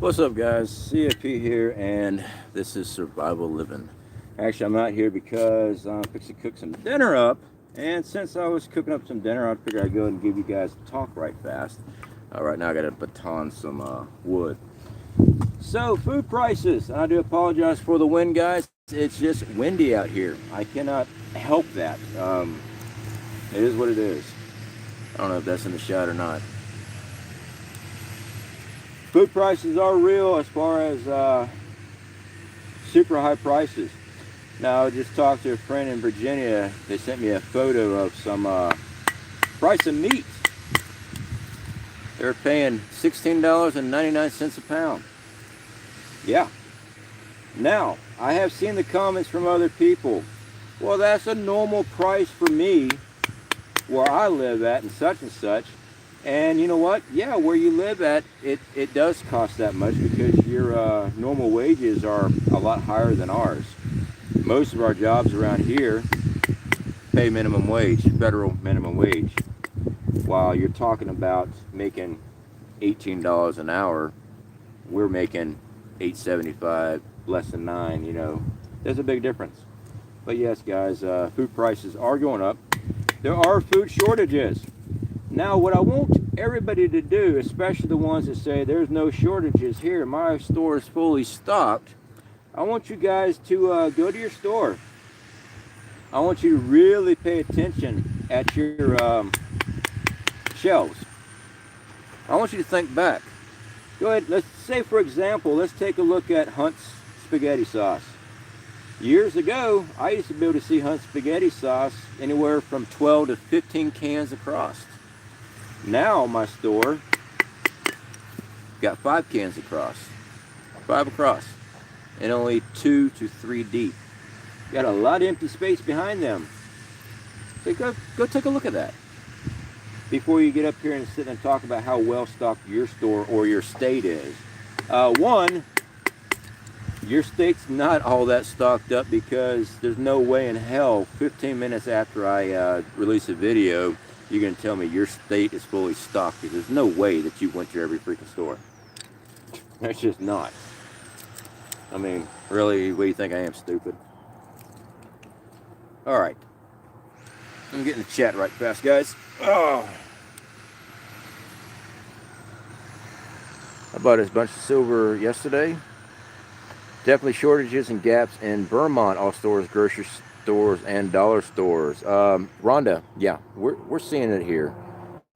What's up, guys? CFP here, and this is Survival Living. Actually, I'm out here because I'm fixing to cook some dinner up, and since I was cooking up some dinner, I figured I'd go ahead and give you guys a talk right fast. Right now, I got to baton some wood. So, food prices. I do apologize for the wind, guys. It's just windy out here. I cannot help that. It is what it is. I don't know if that's in the shot or not. Food prices are real as far as super high prices. Now, I just talked to a friend in Virginia. They sent me a photo of some price of meat. They're paying $16.99 a pound. Yeah. Now, I have seen the comments from other people. Well, that's a normal price for me where I live at and such. And you know what? Yeah, where you live at, it does cost that much because your normal wages are a lot higher than ours. Most of our jobs around here pay minimum wage, federal minimum wage. While you're talking about making $18 an hour, we're making $8.75, less than $9, you know. There's a big difference. But yes, guys, food prices are going up. There are food shortages. Now, what I want everybody to do, especially the ones that say there's no shortages here, my store is fully stocked, I want you guys to go to your store. I want you to really pay attention at your shelves. I want you to think back. Go ahead, let's say, for example, let's take a look at Hunt's spaghetti sauce. Years ago, I used to be able to see Hunt's spaghetti sauce anywhere from 12 to 15 cans across. Now my store got 5 cans across, 5 across, and only 2 to 3 deep. Got a lot of empty space behind them. So go take a look at that before you get up here and sit and talk about how well stocked your store or your state is. One, your state's not all that stocked up because there's no way in hell 15 minutes after I release a video you're going to tell me your state is fully stocked, because there's no way that you went to every freaking store. That's just not. I mean, really, what do you think I am, stupid? Alright. I'm getting the chat right fast, guys. Oh. I bought a bunch of silver yesterday. Definitely shortages and gaps in Vermont, all stores, grocery stores, and dollar stores. Rhonda, yeah, we're seeing it here.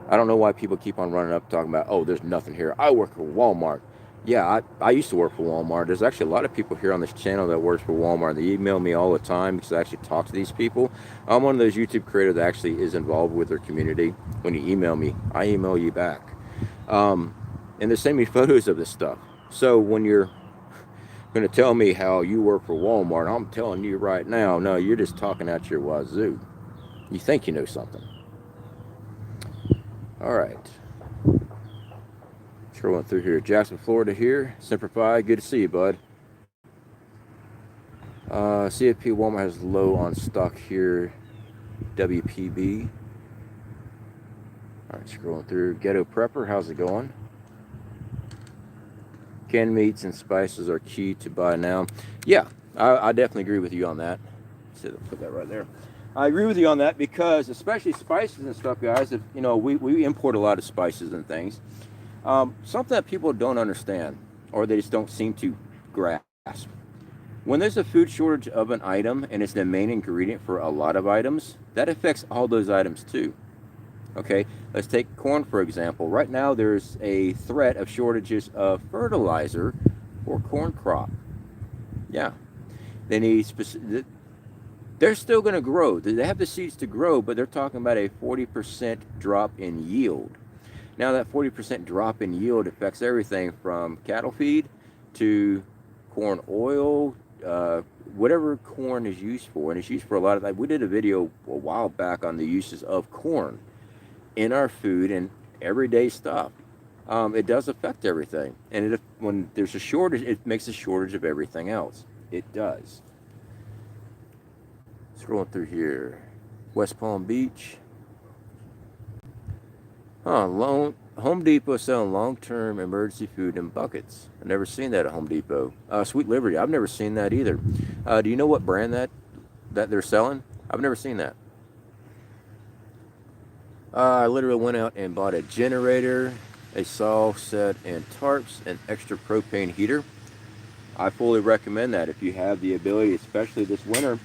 I don't know why people keep on running up talking about, oh, there's nothing here. I work for Walmart. Yeah, I used to work for Walmart. There's actually a lot of people here on this channel that works for Walmart. They email me all the time because I actually talk to these people. I'm one of those YouTube creators that actually is involved with their community. When you email me, I email you back. And they send me photos of this stuff. So when you're going to tell me how you work for Walmart, I'm telling you right now, no, you're just talking out your wazoo. You think you know something. All right. Scrolling through here. Jackson, Florida here. Simplify. Good to see you, bud. CFP Walmart has low on stock here. WPB. All right, scrolling through. Ghetto Prepper, how's it going? Canned meats and spices are key to buy now. Yeah, I definitely agree with you on that. So put that right there. I agree with you on that because especially spices and stuff, guys, if, you know, we import a lot of spices and things. Something that people don't understand or they just don't seem to grasp. When there's a food shortage of an item and it's the main ingredient for a lot of items, that affects all those items too. Okay, let's take corn for example. Right now there's a threat of shortages of fertilizer for corn crop. Yeah, they need specific. They're still going to grow. They have the seeds to grow, but they're talking about a 40% drop in yield. Now that 40% drop in yield affects everything from cattle feed to corn oil, whatever corn is used for, and it's used for a lot of that. We did a video a while back on the uses of corn in our food and everyday stuff. It does affect everything, and when there's a shortage, it makes a shortage of everything else. It does. Scrolling through here, West Palm Beach. Home Depot selling long-term emergency food in buckets. I've never seen that at Home Depot. Sweet Liberty, I've never seen that either. Do you know what brand that they're selling? I've never seen that. I literally went out and bought a generator, a saw set, and tarps, and extra propane heater. I fully recommend that if you have the ability, especially this winter.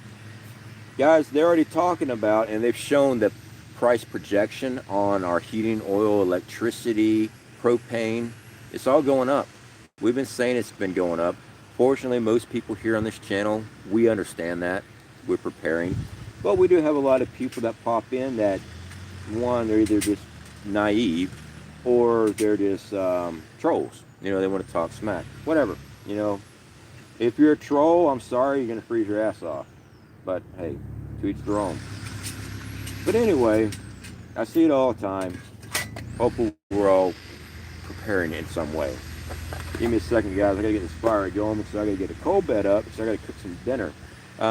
Guys, they're already talking about, and they've shown the price projection on our heating oil, electricity, propane. It's all going up. We've been saying it's been going up. Fortunately, most people here on this channel, we understand that. We're preparing. But we do have a lot of people that pop in that, one, they're either just naive or they're just trolls. You know, they want to talk smack. Whatever. You know, if you're a troll, I'm sorry, you're going to freeze your ass off. But hey, to each their own. But anyway, I see it all the time. Hopefully we're all preparing in some way. Give me a second, guys. I gotta get this fire going because I gotta get a coal bed up because I gotta cook some dinner.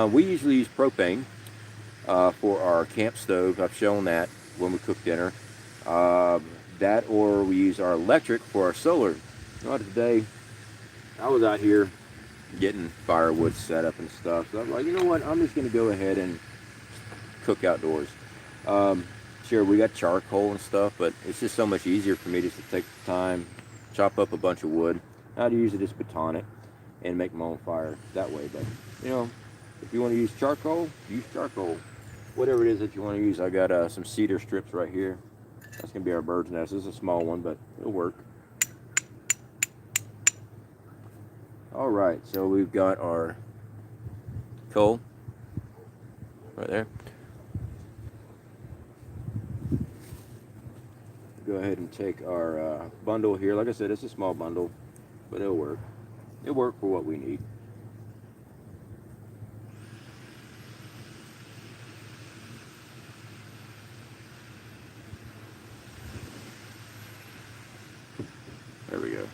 We usually use propane for our camp stove. I've shown that when we cook dinner. That or we use our electric for our solar. Well, today I was out here getting firewood set up and stuff. So I'm like, you know what? I'm just gonna go ahead and cook outdoors. Sure, we got charcoal and stuff, but it's just so much easier for me just to take the time, chop up a bunch of wood. I'd usually just baton it and make my own fire that way. But you know, if you want to use charcoal, use charcoal. Whatever it is that you want to use. I got some cedar strips right here. That's gonna be our bird's nest. This is a small one, but it'll work. All right, so we've got our coal right there. Go ahead and take our bundle here. Like I said, it's a small bundle, but it'll work. It'll work for what we need. There we go.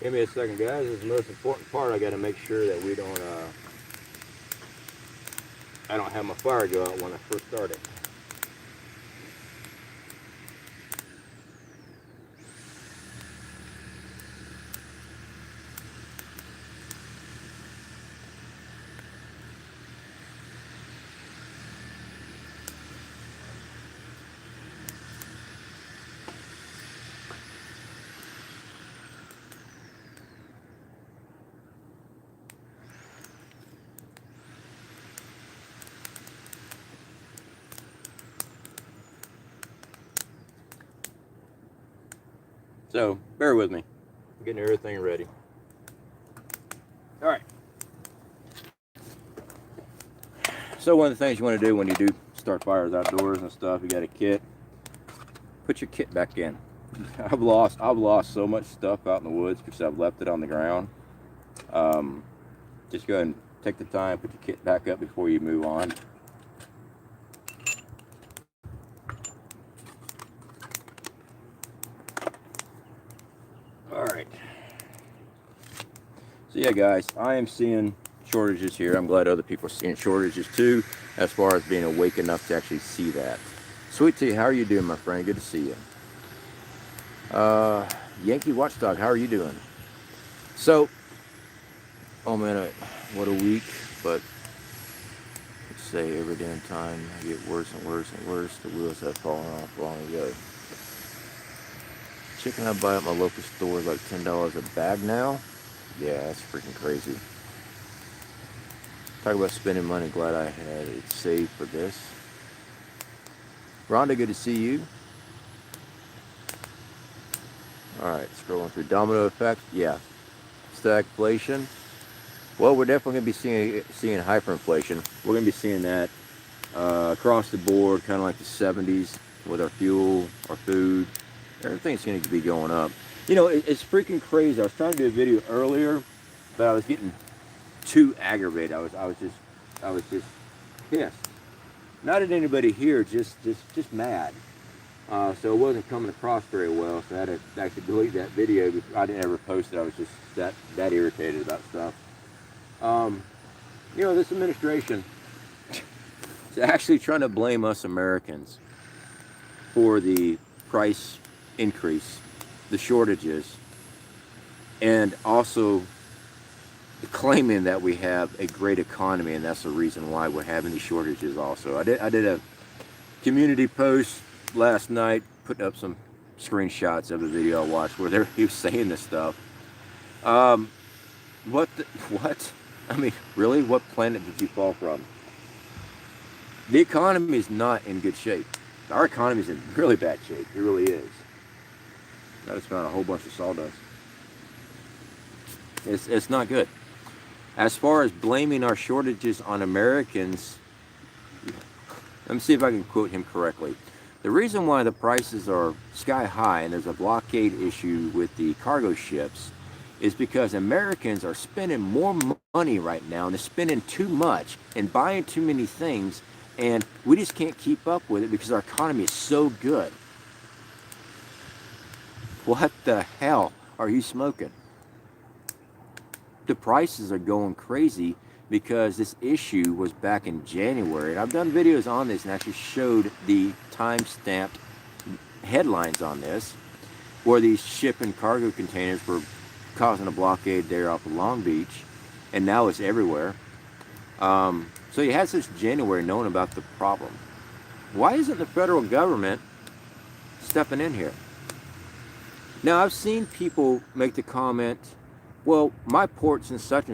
Give me a second, guys. This is the most important part. I got to make sure that we don't, I don't have my fire go out when I first start it. So, bear with me. I'm getting everything ready. All right. So one of the things you want to do when you do start fires outdoors and stuff, you got a kit. Put your kit back in. I've lost so much stuff out in the woods because I've left it on the ground. Just go ahead and take the time, put your kit back up before you move on. Alright. So yeah, guys, I am seeing shortages here. I'm glad other people are seeing shortages too, as far as being awake enough to actually see that. Sweet Tea, how are you doing, my friend? Good to see you. Yankee Watchdog, how are you doing? So, oh man, what a week, but let's say every damn time I get worse and worse and worse. The wheels have fallen off long ago. Chicken I buy at my local store is like $10 a bag now. Yeah, that's freaking crazy. Talk about spending money. Glad I had it saved for this. Rhonda, good to see you. Alright, scrolling through. Domino effect. Yeah. Stagflation. Well, we're definitely going to be seeing hyperinflation. We're going to be seeing that across the board, kind of like the 70s with our fuel, our food. Everything's going to be going up. You know, it's freaking crazy. I was trying to do a video earlier, but I was getting too aggravated. I was just pissed. Not at anybody here, just mad. So it wasn't coming across very well, so I had to actually delete that video. I didn't ever post it. I was just that irritated about stuff. You know, this administration is actually trying to blame us Americans for the price increase, the shortages, and also claiming that we have a great economy, and that's the reason why we're having these shortages also. I did a community post last night, putting up some screenshots of the video I watched where he was saying this stuff. What? I mean, really? What planet did you fall from? The economy is not in good shape. Our economy is in really bad shape. It really is. I just found a whole bunch of sawdust. It's not good. As far as blaming our shortages on Americans, let me see if I can quote him correctly. The reason why the prices are sky high and there's a blockade issue with the cargo ships is because Americans are spending more money right now, and they're spending too much and buying too many things, and we just can't keep up with it because our economy is so good. What the hell are you smoking? The prices are going crazy because this issue was back in January, and I've done videos on this and actually showed the time-stamped headlines on this, where these ship and cargo containers were causing a blockade there off of Long Beach, and now it's everywhere. So you had since January knowing about the problem. Why isn't the federal government stepping in here? Now, I've seen people make the comment, well, my ports and such,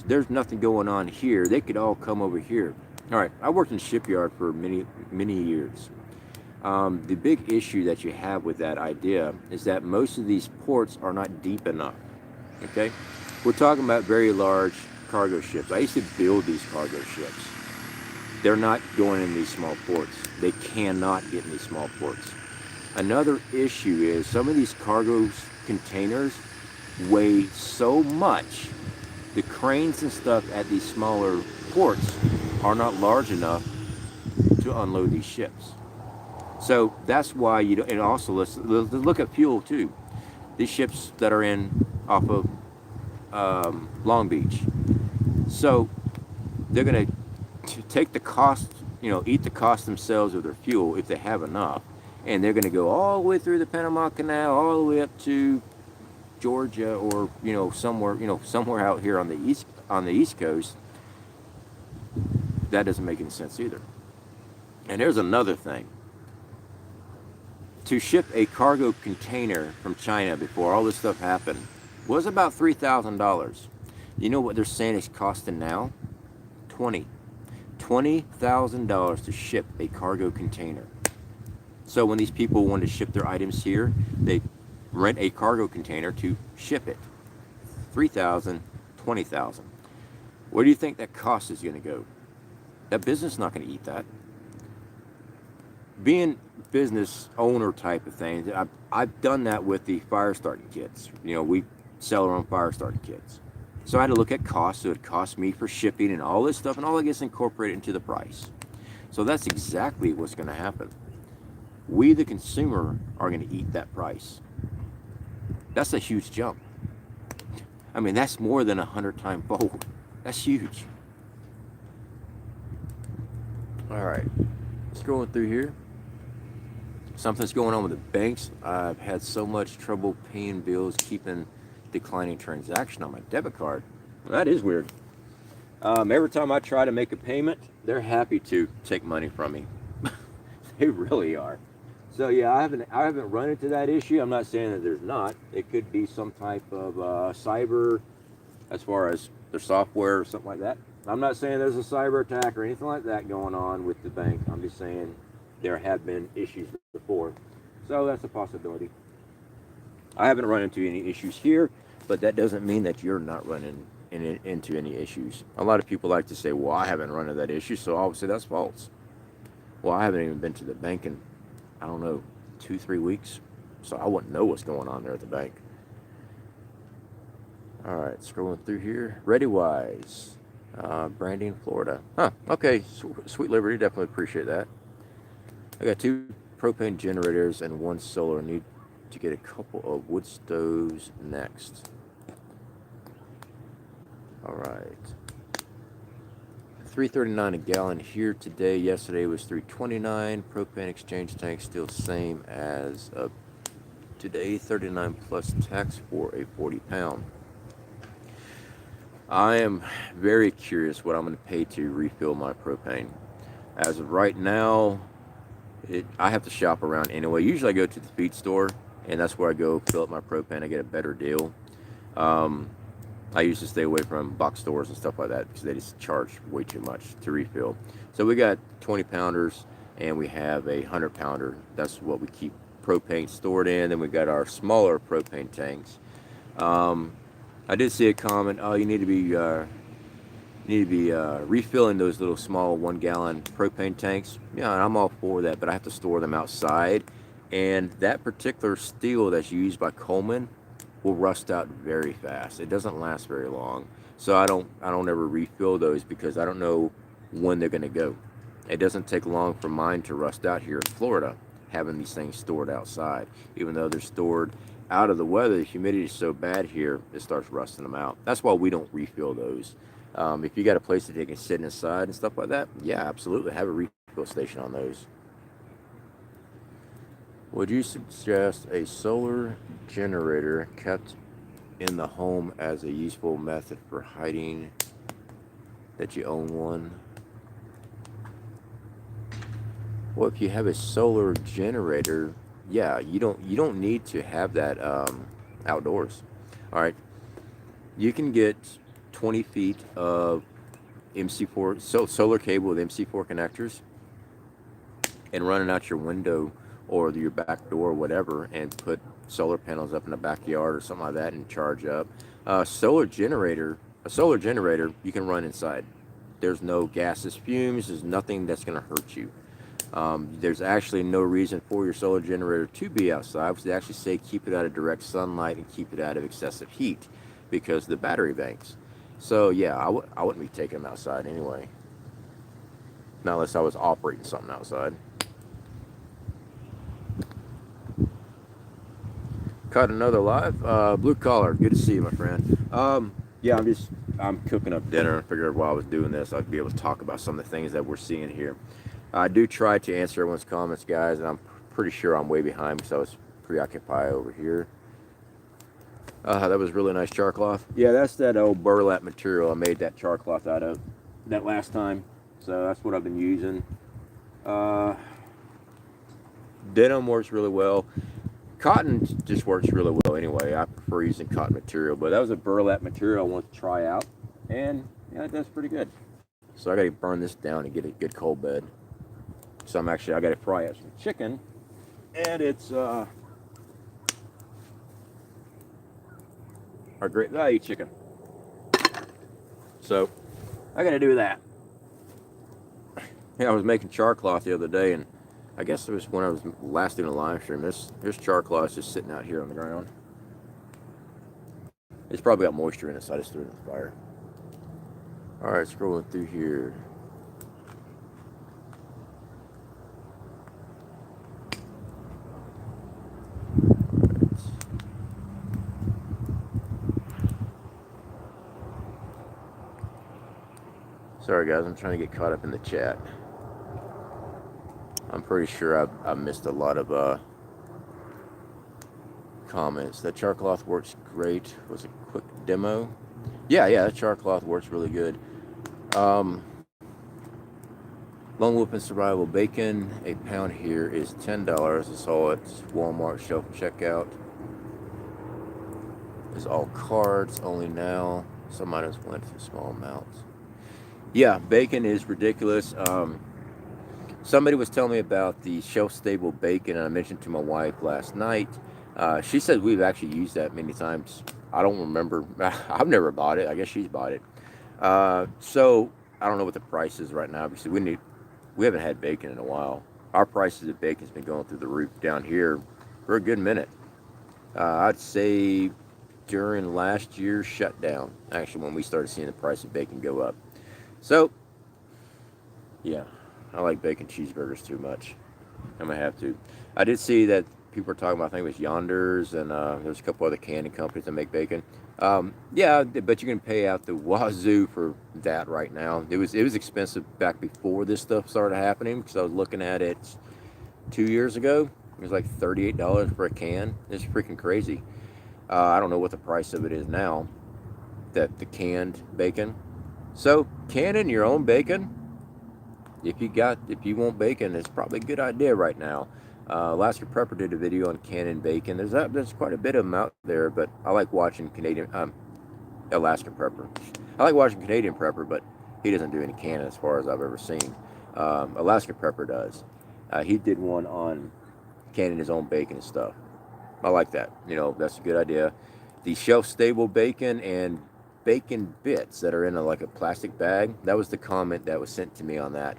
there's nothing going on here. They could all come over here. All right, I worked in the shipyard for many years. The big issue that you have with that idea is that most of these ports are not deep enough. Okay, we're talking about very large cargo ships. I used to build these cargo ships. They're not going in these small ports. They cannot get in these small ports. Another issue is some of these cargo containers weigh so much. The cranes and stuff at these smaller ports are not large enough to unload these ships. So that's why you don't. And also, let's look at fuel too. These ships that are in off of Long Beach, so they're going to take the cost, eat the cost themselves of their fuel if they have enough, and they're going to go all the way through the Panama Canal, all the way up to Georgia, or somewhere out here on the East Coast. That doesn't make any sense either. And there's another thing. To ship a cargo container from China before all this stuff happened was about $3,000. You know what they're saying it's costing now? $20,000 to ship a cargo container. So when these people want to ship their items here, they rent a cargo container to ship it. $3,000, $20,000. Where do you think that cost is going to go? That business is not going to eat that. Being business owner type of thing, I've done that with the fire starting kits. We sell our own fire starting kits. So I had to look at costs. So it cost me for shipping and all this stuff, and all that gets incorporated into the price. So that's exactly what's going to happen. We, the consumer, are going to eat that price. That's a huge jump. I mean, that's more than 100-time fold. That's huge. All right, scrolling through here. Something's going on with the banks. I've had so much trouble paying bills, keeping declining transaction on my debit card. Well, that is weird. Every time I try to make a payment, they're happy to take money from me. They really are. So yeah, I haven't run into that issue. I'm not saying that there's not. It could be some type of cyber, as far as their software or something like that. I'm not saying there's a cyber attack or anything like that going on with the bank. I'm just saying there have been issues before. So that's a possibility. I haven't run into any issues here, but that doesn't mean that you're not running into any issues. A lot of people like to say, well, I haven't run into that issue, so I would say that's false. Well, I haven't even been to the bank in, I don't know, 2-3 weeks, so I wouldn't know what's going on there at the bank. All right, scrolling through here. ReadyWise, Branding, Florida. Huh, okay, Sweet Liberty, definitely appreciate that. I got 2 propane generators and 1 solar. Need to get a couple of wood stoves next. All right. $3.39 a gallon here today. Yesterday was $3.29. Propane exchange tank still same as today, $39 plus tax for a 40-pound. I am very curious what I'm going to pay to refill my propane. As of right now, I have to shop around anyway. Usually I go to the feed store, and that's where I go fill up my propane. I get a better deal. I used to stay away from box stores and stuff like that because they just charge way too much to refill. So we got 20 pounders and we have a 100 pounder. That's what we keep propane stored in. Then we got our smaller propane tanks. I did see a comment, oh, you need to be refilling those little small 1 gallon propane tanks. Yeah, and I'm all for that, but I have to store them outside. And that particular steel that's used by Coleman will rust out very fast. It doesn't last very long. So I don't ever refill those because I don't know when they're going to go. It doesn't take long for mine to rust out here in Florida, having these things stored outside. Even though they're stored out of the weather, the humidity is so bad here, it starts rusting them out. That's why we don't refill those. If you got a place that they can sit inside and stuff like that, yeah, absolutely, have a refill station on those. Would you suggest a solar generator kept in the home as a useful method for hiding that you own one? Well, if you have a solar generator, yeah, you don't need to have that outdoors. All right, you can get 20 feet of MC4 solar cable with MC4 connectors and run it out your window or your back door or whatever, and put solar panels up in the backyard or something like that and charge up. A solar generator you can run inside. There's no gases, fumes, there's nothing that's going to hurt you. There's actually no reason for your solar generator to be outside, because they actually say keep it out of direct sunlight and keep it out of excessive heat because of the battery banks. So yeah, I wouldn't be taking them outside anyway, not unless I was operating something outside. Caught another live. Blue collar, good to see you, my friend. Yeah, I'm cooking up dinner and figured while I was doing this I'd be able to talk about some of the things that we're seeing here. I do try to answer everyone's comments, guys, and I'm pretty sure I'm way behind because I was preoccupied over here. That was really nice char cloth. Yeah, that's that old burlap material I made that char cloth out of that last time. So that's what I've been using. Denim works really well. Cotton just works really well anyway. I prefer using cotton material, but that was a burlap material I want to try out, and yeah, it does pretty good. So I got to burn this down and get a good cold bed. So I got to fry up some chicken, and it's our great value chicken. So I got to do that. Yeah, I was making char cloth the other day, and I guess it was when I was last doing a live stream. There's char cloth just sitting out here on the ground. It's probably got moisture in it, so I just threw it in the fire. All right, scrolling through here. Sorry guys, I'm trying to get caught up in the chat. I'm pretty sure I missed a lot of comments. That char cloth works great. Was a quick demo. Yeah, that char cloth works really good. Lone Wolf and Survival Bacon, a pound here is $10. I saw it Walmart shelf checkout. It's all cards only now. Some items went for small amounts. Yeah, bacon is ridiculous. Somebody was telling me about the shelf-stable bacon, and I mentioned to my wife last night. She said we've actually used that many times. I don't remember. I've never bought it. I guess she's bought it. So I don't know what the price is right now. Obviously, we haven't had bacon in a while. Our prices of bacon's been going through the roof down here for a good minute. I'd say during last year's shutdown, actually, when we started seeing the price of bacon go up. So, yeah. I like bacon cheeseburgers too much. I'm gonna have to. I did see that people were talking about, I think it was Yonders, and there's a couple other canning companies that make bacon. Yeah, but you can pay out the wazoo for that right now. It was expensive back before this stuff started happening, because I was looking at it 2 years ago. It was like $38 for a can. It's freaking crazy. I don't know what the price of it is now, that the canned bacon. So canning your own bacon, if you want bacon, it's probably a good idea right now. Alaska Prepper did a video on canning bacon. There's quite a bit of them out there, but I like watching Alaska Prepper. I like watching Canadian Prepper, but he doesn't do any canning as far as I've ever seen. Alaska Prepper does. He did one on canning his own bacon and stuff. I like that. That's a good idea. The shelf-stable bacon and bacon bits that are in like a plastic bag. That was the comment that was sent to me on that.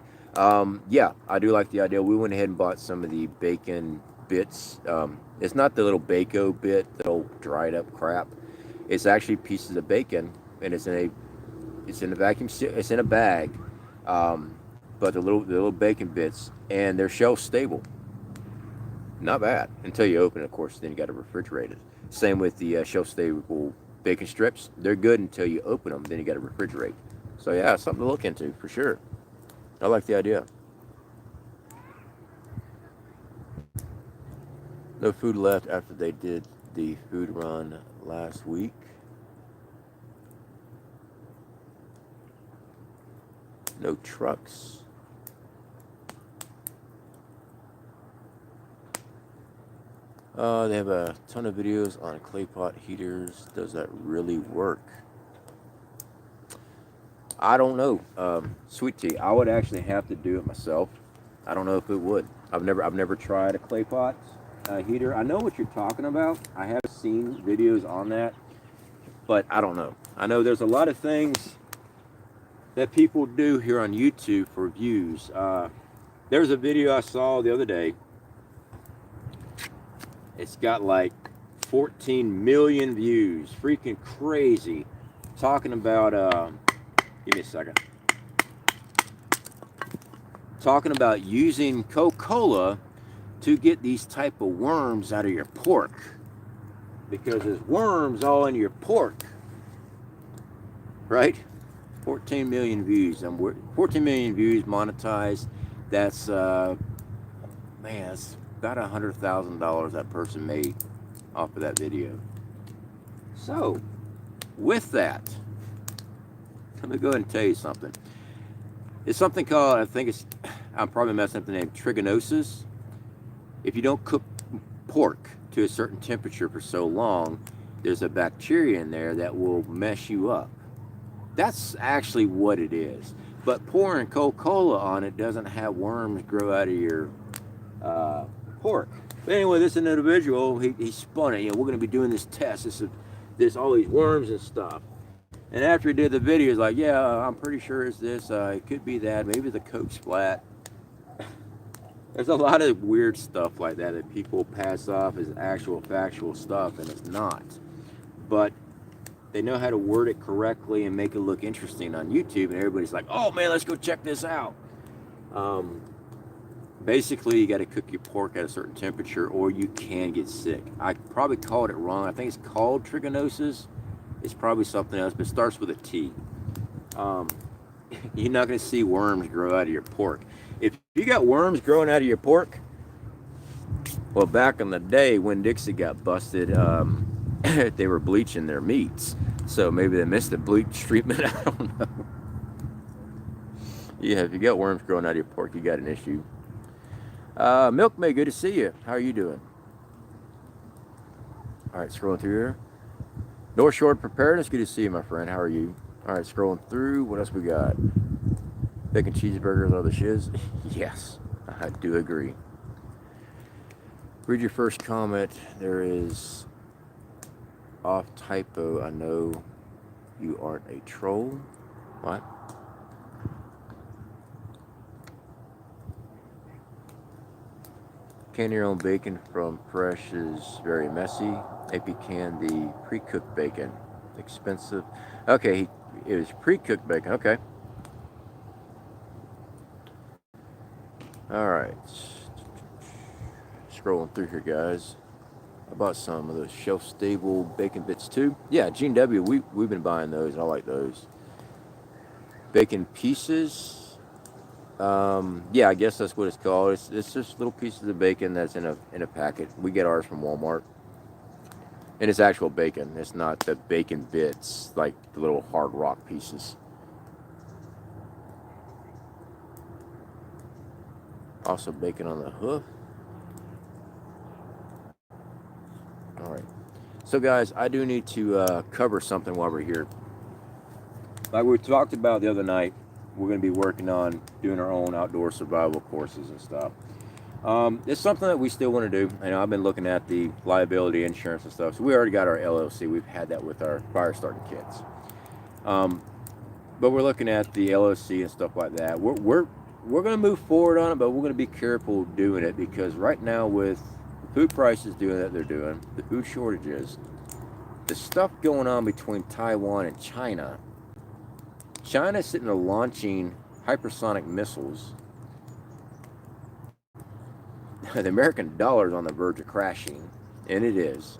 Yeah, I do like the idea. We went ahead and bought some of the bacon bits. It's not the little Bako bit, the old dried up crap. It's actually pieces of bacon, and it's in a vacuum. It's in a bag. But the little bacon bits, and they're shelf stable. Not bad until you open it, of course. Then you got to refrigerate it. Same with the shelf stable bacon strips. They're good until you open them. Then you got to refrigerate. So yeah, something to look into for sure. I like the idea. No food left after they did the food run last week. No trucks. They have a ton of videos on clay pot heaters. Does that really work? I don't know. Sweet tea. I would actually have to do it myself. I don't know if it would. I've never tried a clay pot heater. I know what you're talking about. I have seen videos on that, but I don't know. I know there's a lot of things that people do here on YouTube for views. There's a video I saw the other day. It's got like 14 million views. Freaking crazy. Talking about, give me a second. Talking about using Coca-Cola to get these type of worms out of your pork. Because there's worms all in your pork. Right? 14 million views. 14 million views monetized. That's, man, that's about $100,000 that person made off of that video. So, with that, let me go ahead and tell you something. It's something called, I'm probably messing up the name, trichinosis. If you don't cook pork to a certain temperature for so long, there's a bacteria in there that will mess you up. That's actually what it is. But pouring Coca-Cola on it doesn't have worms grow out of your pork. But anyway, this individual, he spun it. We're going to be doing this test. There's all these worms and stuff. And after he did the video, he's like, yeah, I'm pretty sure it's this. It could be that. Maybe the Coke splat. There's a lot of weird stuff like that people pass off as actual factual stuff, and it's not. But they know how to word it correctly and make it look interesting on YouTube, and everybody's like, oh man, let's go check this out. Basically, you got to cook your pork at a certain temperature or you can get sick. I probably called it wrong. I think it's called trichinosis. It's probably something else, but it starts with a T. You're not going to see worms grow out of your pork. If you got worms growing out of your pork, well, back in the day when Dixie got busted, they were bleaching their meats. So maybe they missed the bleach treatment. I don't know. Yeah, if you got worms growing out of your pork, you got an issue. Milkmaid, good to see you. How are you doing? All right, scrolling through here. North Shore Preparedness, good to see you, my friend. How are you? All right, scrolling through. What else we got? Bacon cheeseburgers are the shiz. Yes, I do agree. Read your first comment. There is off typo. I know you aren't a troll. What? Canning your own bacon from fresh is very messy. If you can the pre-cooked bacon, expensive. Okay, it was pre-cooked bacon. Okay. All right. scrolling through here, guys. I bought some of those shelf-stable bacon bits too. Yeah, G&W, we've been buying those. I like those. Bacon pieces. Yeah, I guess that's what it's called. It's just little pieces of bacon that's in a packet. We get ours from Walmart. And it's actual bacon. It's not the bacon bits, like the little hard rock pieces. Also bacon on the hoof. Alright. So guys, I do need to cover something while we're here. Like we talked about the other night, we're going to be working on doing our own outdoor survival courses and stuff. It's something that we still want to do. I know I've been looking at the liability insurance and stuff. So we already got our LLC. We've had that with our fire starting kits. But we're looking at the LLC and stuff like that. We're going to move forward on it, but we're going to be careful doing it because right now with the food prices doing that they're doing, the food shortages, the stuff going on between Taiwan and China. China's sitting there launching hypersonic missiles. The American dollar is on the verge of crashing, and it is.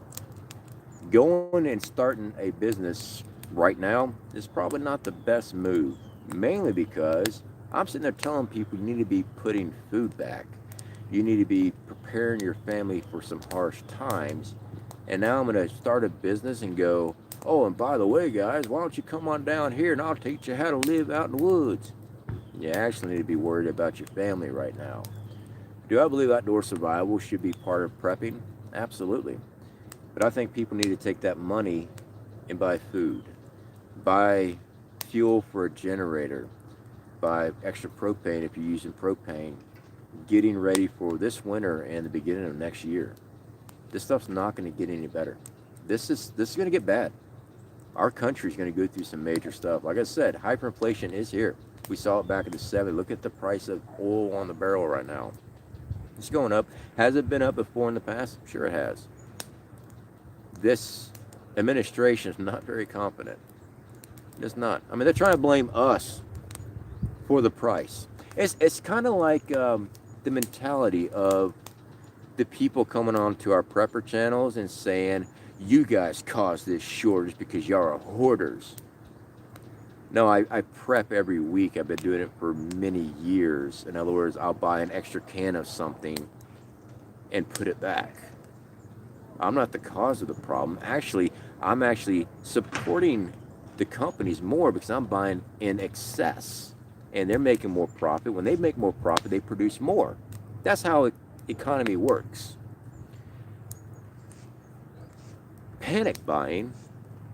Going and starting a business right now is probably not the best move, mainly because I'm sitting there telling people you need to be putting food back. You need to be preparing your family for some harsh times. And now I'm going to start a business and go, oh, and by the way, guys, why don't you come on down here and I'll teach you how to live out in the woods. You actually need to be worried about your family right now. Do I believe outdoor survival should be part of prepping? Absolutely. But I think people need to take that money and buy food, buy fuel for a generator, buy extra propane if you're using propane, getting ready for this winter and the beginning of next year. This stuff's not going to get any better. This is going to get bad. Our country's going to go through some major stuff. Like I said, hyperinflation is here. We saw it back in the 70s. Look at the price of oil on the barrel right now. It's going up. Has it been up before in the past? Sure it has. This administration is not very confident. It's not. I mean, they're trying to blame us for the price. It's kind of like the mentality of the people coming on to our prepper channels and saying, you guys caused this shortage because y'all are hoarders. No, I prep every week. I've been doing it for many years. In other words, I'll buy an extra can of something and put it back. I'm not the cause of the problem. Actually, I'm actually supporting the companies more because I'm buying in excess. And they're making more profit. When they make more profit, they produce more. That's how economy works. Panic buying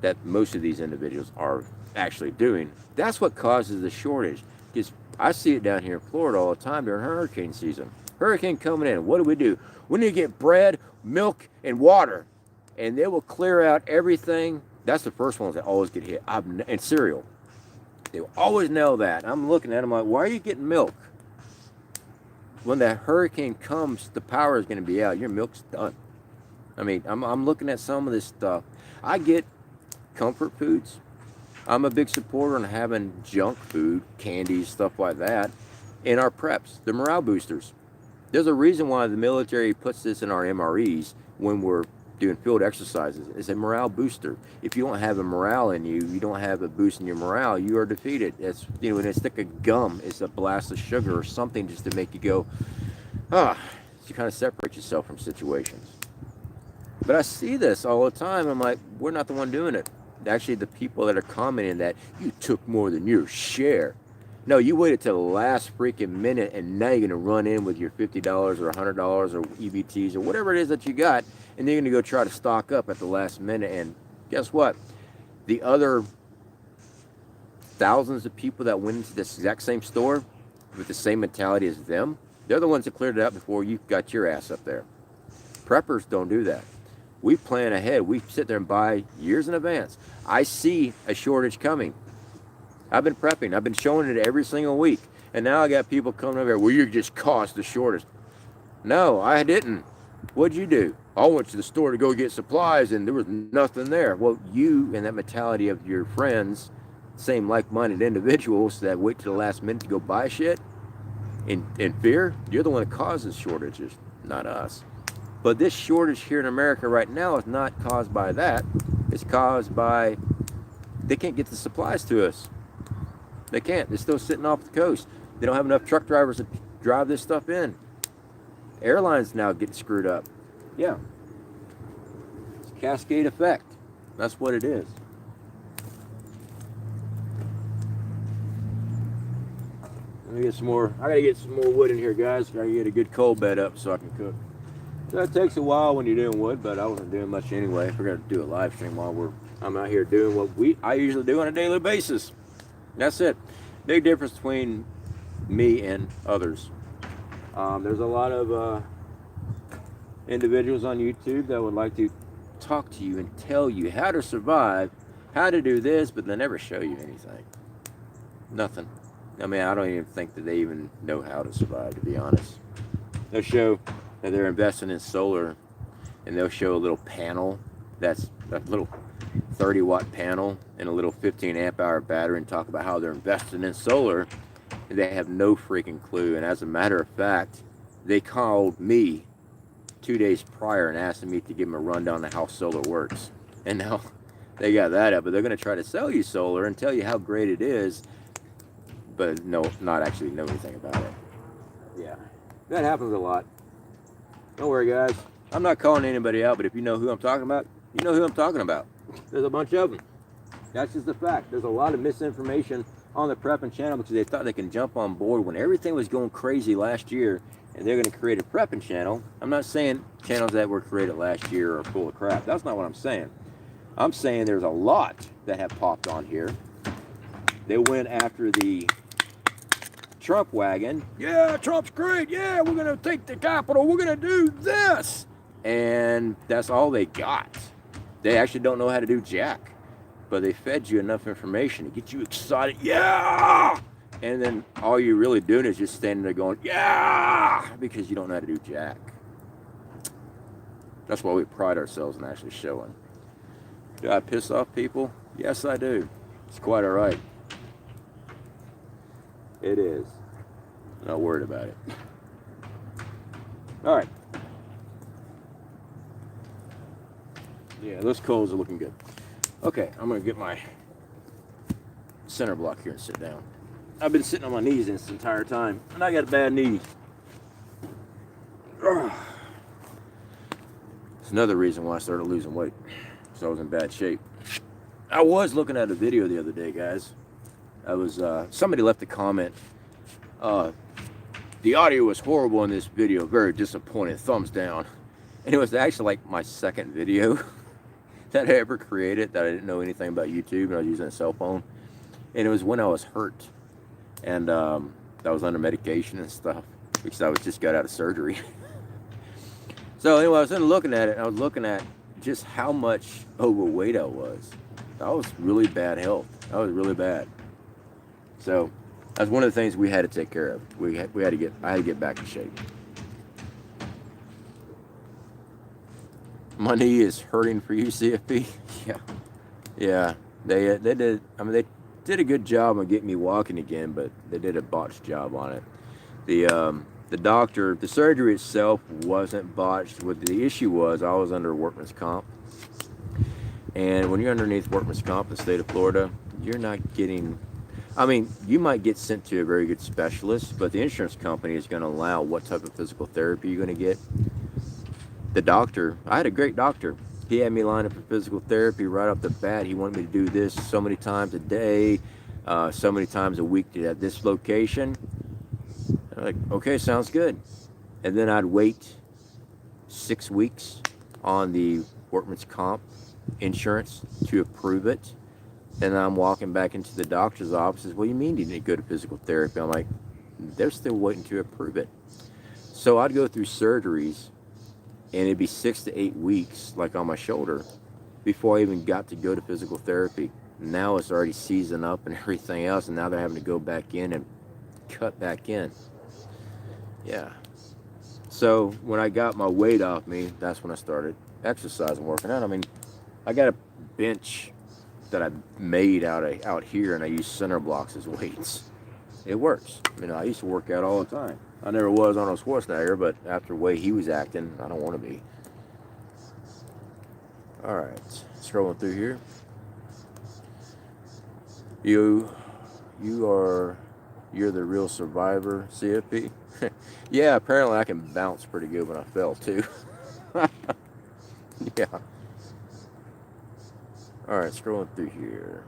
that most of these individuals are actually doing, that's what causes the shortage. Because I see it down here in Florida all the time during hurricane season. Hurricane coming in, what do? We need to get bread, milk, and water. And they will clear out everything. That's the first ones that always get hit. And cereal. They will always know that. I'm looking at them like, why are you getting milk? When that hurricane comes, the power is going to be out. Your milk's done. I mean, I'm looking at some of this stuff. I get comfort foods. I'm a big supporter on having junk food, candies, stuff like that, in our preps, the morale boosters. There's a reason why the military puts this in our MREs when we're doing field exercises. It's a morale booster. If you don't have a morale in you, you don't have a boost in your morale, you are defeated. It's, you know, when it's stick of gum, it's a blast of sugar or something just to make you go, you kind of separate yourself from situations. But I see this all the time. I'm like, we're not the one doing it. Actually, the people that are commenting that you took more than your share. No, you waited till the last freaking minute, and now you're going to run in with your $50 or $100 or EBTs or whatever it is that you got, and then you're going to go try to stock up at the last minute. And guess what? The other thousands of people that went into this exact same store with the same mentality as them, they're the ones that cleared it out before you got your ass up there. Preppers don't do that. We plan ahead. We sit there and buy years in advance. I see a shortage coming. I've been prepping. I've been showing it every single week. And now I got people coming over here, well, you just caused the shortage. No, I didn't. What'd you do? I went to the store to go get supplies and there was nothing there. Well, you and that mentality of your friends, same like-minded individuals that wait till the last minute to go buy shit in fear, you're the one that causes shortages, not us. But this shortage here in America right now is not caused by that. It's caused by they can't get the supplies to us. They can't. They're still sitting off the coast. They don't have enough truck drivers to drive this stuff in. Airlines now getting screwed up. Yeah. It's a cascade effect. That's what it is. Let me get some more. I gotta get some more wood in here, guys. Gotta get a good coal bed up so I can cook. So that takes a while when you're doing wood, but I wasn't doing much anyway. We're gonna do a live stream while I'm out here doing what I usually do on a daily basis. That's it. Big difference between me and others. There's a lot of individuals on YouTube that would like to talk to you and tell you how to survive, how to do this, but they never show you anything. Nothing. I mean, I don't even think that they even know how to survive, to be honest. They'll show that they're investing in solar, and they'll show a little panel that's a little 30-watt panel and a little 15 amp hour battery and talk about how they're investing in solar, and they have no freaking clue. And as a matter of fact, they called me 2 days prior and asked me to give them a rundown of how solar works. And now they got that up, but they're going to try to sell you solar and tell you how great it is, but no, not actually know anything about it. Yeah, that happens a lot. Don't worry, guys. I'm not calling anybody out, but if you know who I'm talking about, you know who I'm talking about. There's a bunch of them. That's just the fact. There's a lot of misinformation on the prepping channel because they thought they can jump on board when everything was going crazy last year, and they're going to create a prepping channel. I'm not saying channels that were created last year are full of crap. That's not what I'm saying. I'm saying there's a lot that have popped on here. They went after the Trump wagon. Yeah, Trump's great. Yeah, we're going to take the Capitol. We're going to do this. And that's all they got. They actually don't know how to do jack. But they fed you enough information to get you excited. Yeah! And then all you're really doing is just standing there going, yeah! Because you don't know how to do jack. That's why we pride ourselves in actually showing. Do I piss off people? Yes, I do. It's quite all right. It is. Not worried about it. All right. Yeah, those coals are looking good. Okay, I'm going to get my center block here and sit down. I've been sitting on my knees this entire time, and I got a bad knee. It's another reason why I started losing weight, because I was in bad shape. I was looking at a video the other day, guys. I was somebody left a comment. The audio was horrible in this video, very disappointed, thumbs down. And it was actually like my second video that I ever created that I didn't know anything about YouTube, and I was using a cell phone. And it was when I was hurt, and I was under medication and stuff because I was just got out of surgery. So anyway, I was looking at it, and I was looking at just how much overweight I was. I was really bad health. I was really bad. So that's one of the things we had to take care of. I had to get back in shape. My knee is hurting for you, CFP. Yeah. They did. I mean, they did a good job on getting me walking again, but they did a botched job on it. The doctor, the surgery itself wasn't botched. What the issue was, I was under workman's comp, and when you're underneath workman's comp in the state of Florida, you're not getting. I mean, you might get sent to a very good specialist, but the insurance company is going to allow what type of physical therapy you're going to get. The doctor, I had a great doctor. He had me lined up for physical therapy right off the bat. He wanted me to do this so many times a day, so many times a week at this location. I'm like, okay, sounds good. And then I'd wait 6 weeks on the workman's comp insurance to approve it. And then I'm walking back into the doctor's office. What do you mean you need to go to physical therapy? I'm like, they're still waiting to approve it. So I'd go through surgeries, and it'd be 6 to 8 weeks, like on my shoulder, before I even got to go to physical therapy. Now it's already seasoned up and everything else, and now they're having to go back in and cut back in. Yeah. So when I got my weight off me, that's when I started exercising, working out. I mean, I got a bench that I made out here, and I use center blocks as weights. it works. You know, I used to work out all the time. I never was Arnold Schwarzenegger, but after the way he was acting, I don't want to be. All right, scrolling through here. You're the real survivor, CFP. Yeah, apparently I can bounce pretty good when I fell too. Yeah. All right, scrolling through here.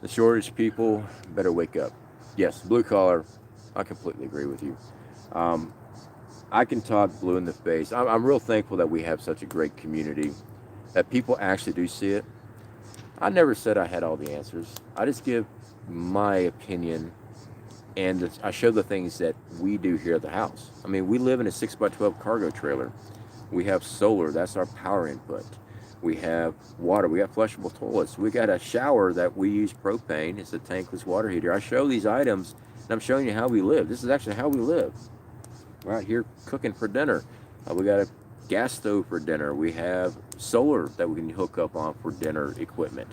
The shortage people better wake up. Yes, blue collar. I completely agree with you. I can talk blue in the face. I'm real thankful that we have such a great community, that people actually do see it. I never said I had all the answers. I just give my opinion, and I show the things that we do here at the house. I mean, we live in a 6x12 cargo trailer. We have solar. That's our power input. We have water. We got flushable toilets. We got a shower that we use propane. It's a tankless water heater. I show these items, and I'm showing you how we live. This is actually how we live. We're out here cooking for dinner. We got a gas stove for dinner. We have solar that we can hook up on for dinner equipment.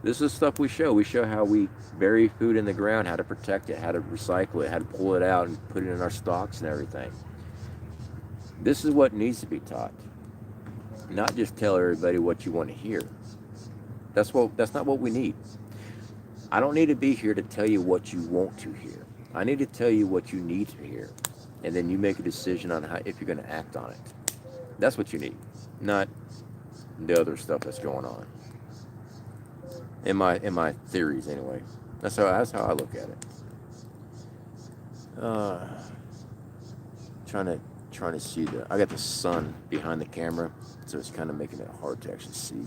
This is stuff we show. We show how we bury food in the ground, how to protect it, how to recycle it, how to pull it out and put it in our stocks and everything. This is what needs to be taught. Not just tell everybody what you want to hear. That's not what we need. I don't need to be here to tell you what you want to hear. I need to tell you what you need to hear. And then you make a decision on if you're going to act on it. That's what you need, not the other stuff that's going on. In my theories, anyway. That's how I look at it. Trying to see I got the sun behind the camera, so it's kind of making it hard to actually see.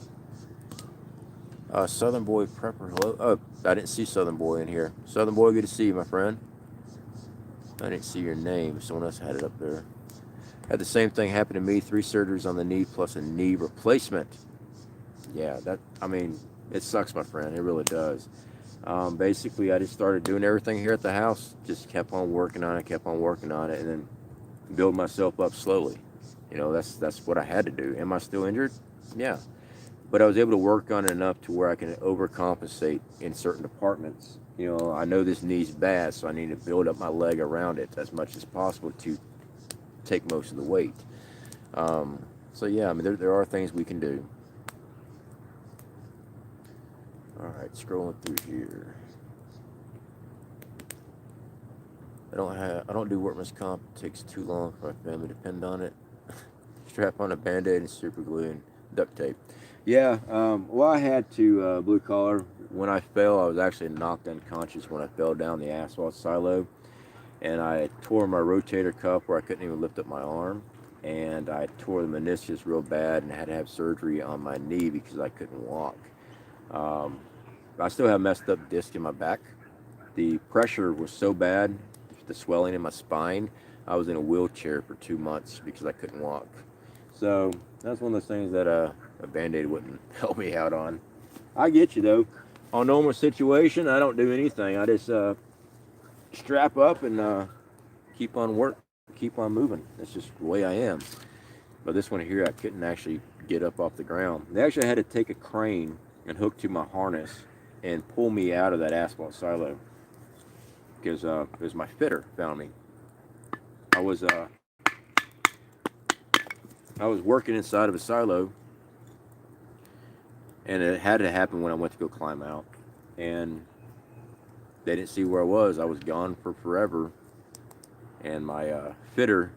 Southern Boy Prepper, hello. Oh, I didn't see Southern Boy in here. Southern Boy, good to see you, my friend. I didn't see your name. Someone else had it up there. Had the same thing happen to me. 3 surgeries on the knee plus a knee replacement. Yeah, it sucks, my friend. It really does. Basically, I just started doing everything here at the house. Just kept on working on it, and then build myself up slowly. You know, that's what I had to do. Am I still injured? Yeah. But I was able to work on it enough to where I can overcompensate in certain departments. You know, I know this knee's bad, so I need to build up my leg around it as much as possible to take most of the weight. So yeah, I mean, there are things we can do. All right, scrolling through here. I don't do workman's comp. It takes too long for my family to depend on it. Strap on a Band-Aid and super glue and duct tape. Yeah, well, I had to, blue collar. When I fell, I was actually knocked unconscious when I fell down the asphalt silo. And I tore my rotator cuff where I couldn't even lift up my arm. And I tore the meniscus real bad and had to have surgery on my knee because I couldn't walk. I still have messed up disc in my back. The pressure was so bad, the swelling in my spine, I was in a wheelchair for 2 months because I couldn't walk. So that's one of those things that a Band-Aid wouldn't help me out on. I get you, though. On normal situation, I don't do anything. I just strap up and keep on moving. That's just the way I am. But this one here, I couldn't actually get up off the ground. They actually had to take a crane and hook to my harness and pull me out of that asphalt silo because my fitter found me. I was working inside of a silo, and it had to happen when I went to go climb out, and they didn't see where I was. I was gone for forever, and my fitter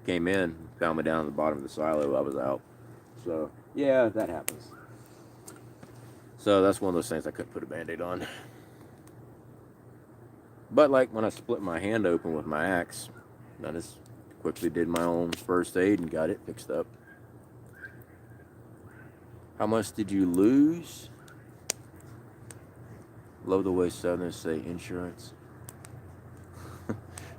came in, found me down at the bottom of the silo. I was out. So yeah, that happens. So that's one of those things I couldn't put a Band-Aid on. But like when I split my hand open with my axe, I just quickly did my own first aid and got it fixed up. How much did you lose? Love the way Southerners say insurance.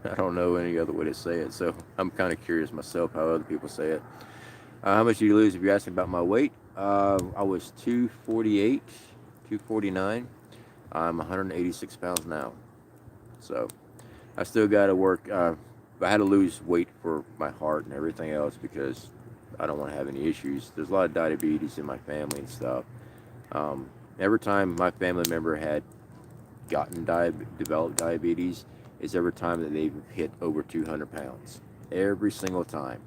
I don't know any other way to say it, so I'm kind of curious myself how other people say it. How much did you lose? If you're asking about my weight, I was 248, 249. I'm 186 pounds now. So I still got to work. I had to lose weight for my heart and everything else because I don't want to have any issues. There's a lot of diabetes in my family and stuff. Every time my family member had developed diabetes is every time that they've hit over 200 pounds. Every single time.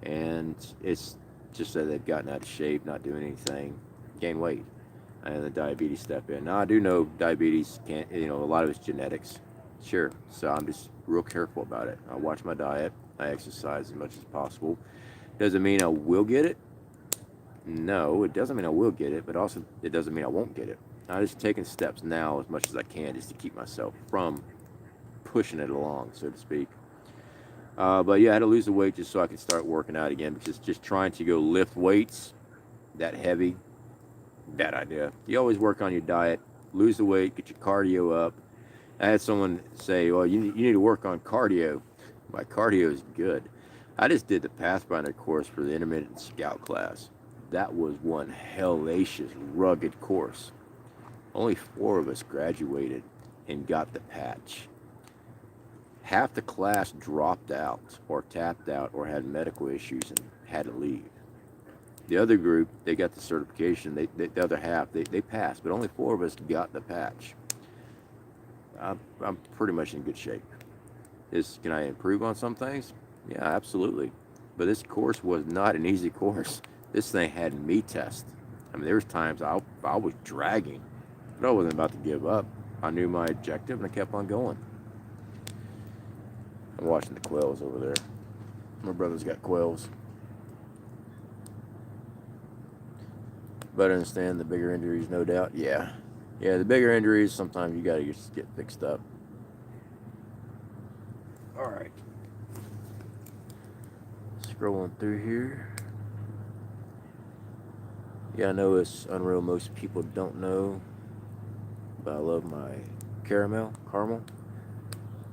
And it's just that they've gotten out of shape, not doing anything, gain weight, and the diabetes step in. Now, I do know diabetes can't, a lot of it's genetics. Sure. So I'm just real careful about it. I watch my diet. I exercise as much as possible. Doesn't mean I will get it. No, it doesn't mean I will get it, but also it doesn't mean I won't get it. I'm just taking steps now as much as I can just to keep myself from pushing it along, so to speak. But yeah, I had to lose the weight just so I could start working out again, because just trying to go lift weights that heavy, bad idea. You always work on your diet, lose the weight, get your cardio up. I had someone say, well, you need to work on cardio. My cardio is good. I just did the Pathfinder course for the intermittent scout class. That was one hellacious, rugged course. Only 4 of us graduated and got the patch. Half the class dropped out or tapped out or had medical issues and had to leave. The other group, they got the certification. The other half, they passed, but only 4 of us got the patch. I'm pretty much in good shape. Can I improve on some things? Yeah, absolutely. But this course was not an easy course. This thing had me test. I mean, there was times I was dragging, but I wasn't about to give up. I knew my objective and I kept on going. I'm watching the quails over there. My brother's got quails. But I understand the bigger injuries, no doubt. Yeah, the bigger injuries, sometimes you got to just get fixed up. All right. Scrolling through here. Yeah, I know it's unreal. Most people don't know, but I love my caramel.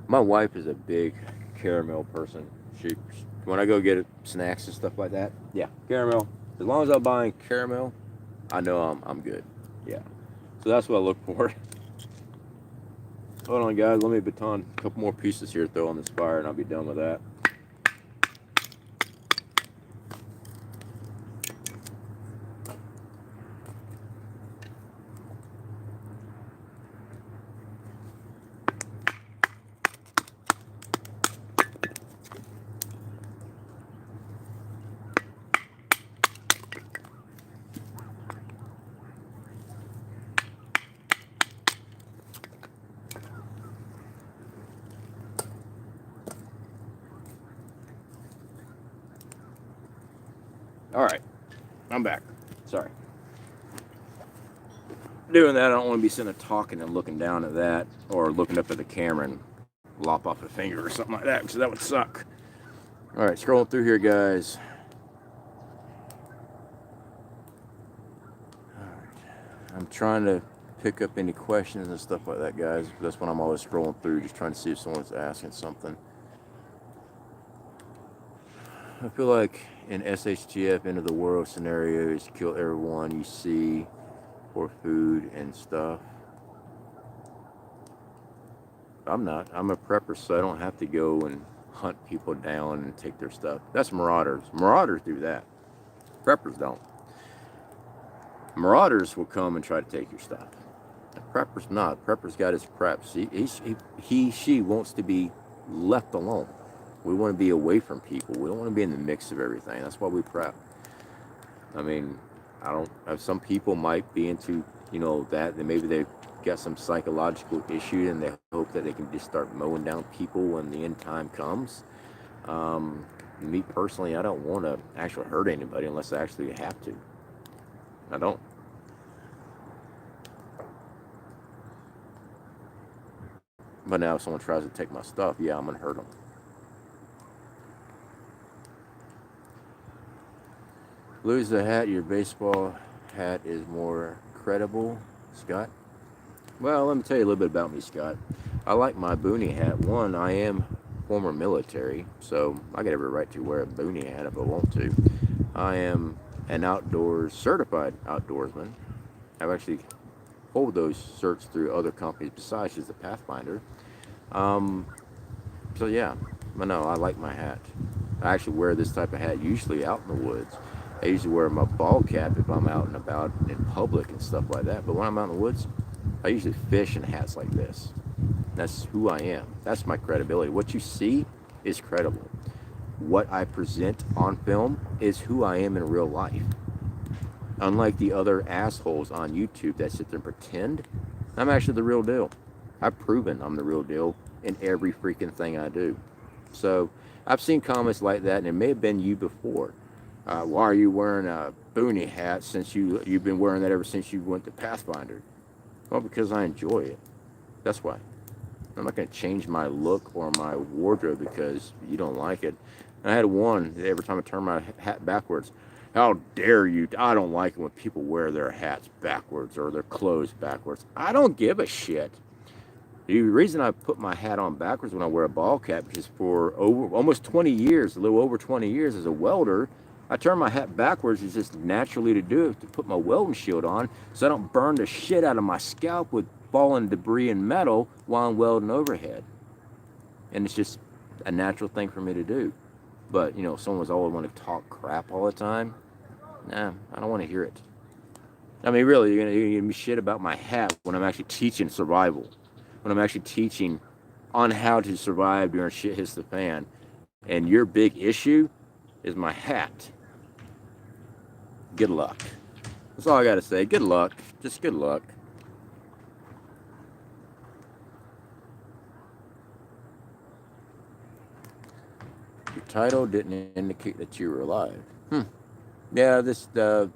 My wife is a big caramel person. When I go get snacks and stuff like that, yeah, caramel. As long as I'm buying caramel, I know I'm good. Yeah. So that's what I look for. Hold on, guys. Let me baton a couple more pieces here, throw on this fire, and I'll be done with that. All right, I'm back. Sorry. Doing that, I don't want to be sitting there talking and looking down at that, or looking up at the camera and lop off a finger or something like that, because that would suck. All right, scrolling through here, guys. All right. I'm trying to pick up any questions and stuff like that, guys. That's when I'm always scrolling through, just trying to see if someone's asking something. I feel like in SHTF, end of the world scenarios, kill everyone you see for food and stuff. I'm not. I'm a prepper, so I don't have to go and hunt people down and take their stuff. That's marauders. Marauders do that. Preppers don't. Marauders will come and try to take your stuff. Preppers not. Preppers got his preps. She wants to be left alone. We want to be away from people. We don't want to be in the mix of everything. That's why we prep. I mean, some people might be into, that maybe they've got some psychological issue and they hope that they can just start mowing down people when the end time comes. Me personally, I don't want to actually hurt anybody unless I actually have to. I don't. But now if someone tries to take my stuff, yeah, I'm going to hurt them. Lose the hat, your baseball hat is more credible, Scott. Well, let me tell you a little bit about me, Scott. I like my boonie hat. One, I am former military, so I got every right to wear a boonie hat if I want to. I am an certified outdoorsman. I've actually pulled those certs through other companies besides just the Pathfinder. So yeah, but no, I like my hat. I actually wear this type of hat usually out in the woods. I usually wear my ball cap if I'm out and about in public and stuff like that. But when I'm out in the woods, I usually fish in hats like this. That's who I am. That's my credibility. What you see is credible. What I present on film is who I am in real life. Unlike the other assholes on YouTube that sit there and pretend, I'm actually the real deal. I've proven I'm the real deal in every freaking thing I do. So I've seen comments like that, and it may have been you before. Why are you wearing a boonie hat since you've been wearing that ever since you went to Pathfinder? Well, because I enjoy it. That's why. I'm not going to change my look or my wardrobe because you don't like it. And I had one every time I turned my hat backwards. How dare you? I don't like it when people wear their hats backwards or their clothes backwards. I don't give a shit. The reason I put my hat on backwards when I wear a ball cap is for almost 20 years, a little over 20 years as a welder, I turn my hat backwards is just naturally to do it, to put my welding shield on so I don't burn the shit out of my scalp with falling debris and metal while I'm welding overhead. And it's just a natural thing for me to do. But, you know, someone's always want to talk crap all the time. Nah, I don't want to hear it. I mean, really, you're going to give me shit about my hat when I'm actually teaching survival. When I'm actually teaching on how to survive during shit hits the fan. And your big issue is my hat. Good luck. That's all I got to say. Good luck. Just good luck. Your title didn't indicate that you were alive. Yeah, the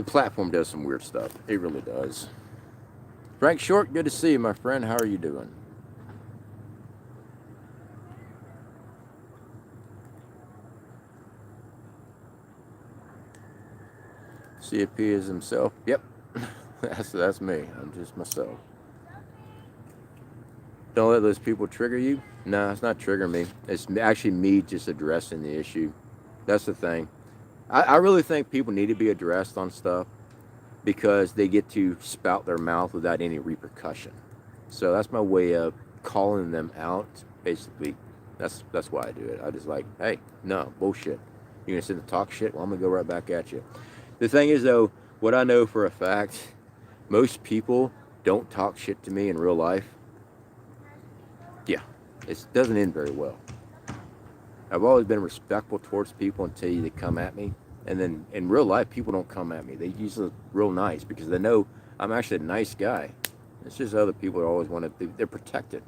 platform does some weird stuff. It really does. Frank Short, good to see you, my friend. How are you doing? CFP is himself. Yep. That's me. I'm just myself. Don't let those people trigger you. No, it's not triggering me. It's actually me just addressing the issue. That's the thing. I really think people need to be addressed on stuff because they get to spout their mouth without any repercussion. So that's my way of calling them out. Basically, that's why I do it. I just like, hey, no, bullshit. You're gonna sit and talk shit? Well, I'm gonna go right back at you. The thing is, though, what I know for a fact, most people don't talk shit to me in real life. Yeah, it doesn't end very well. I've always been respectful towards people until they come at me. And then in real life, people don't come at me. They usually look real nice because they know I'm actually a nice guy. It's just other people that always want to, they're protected.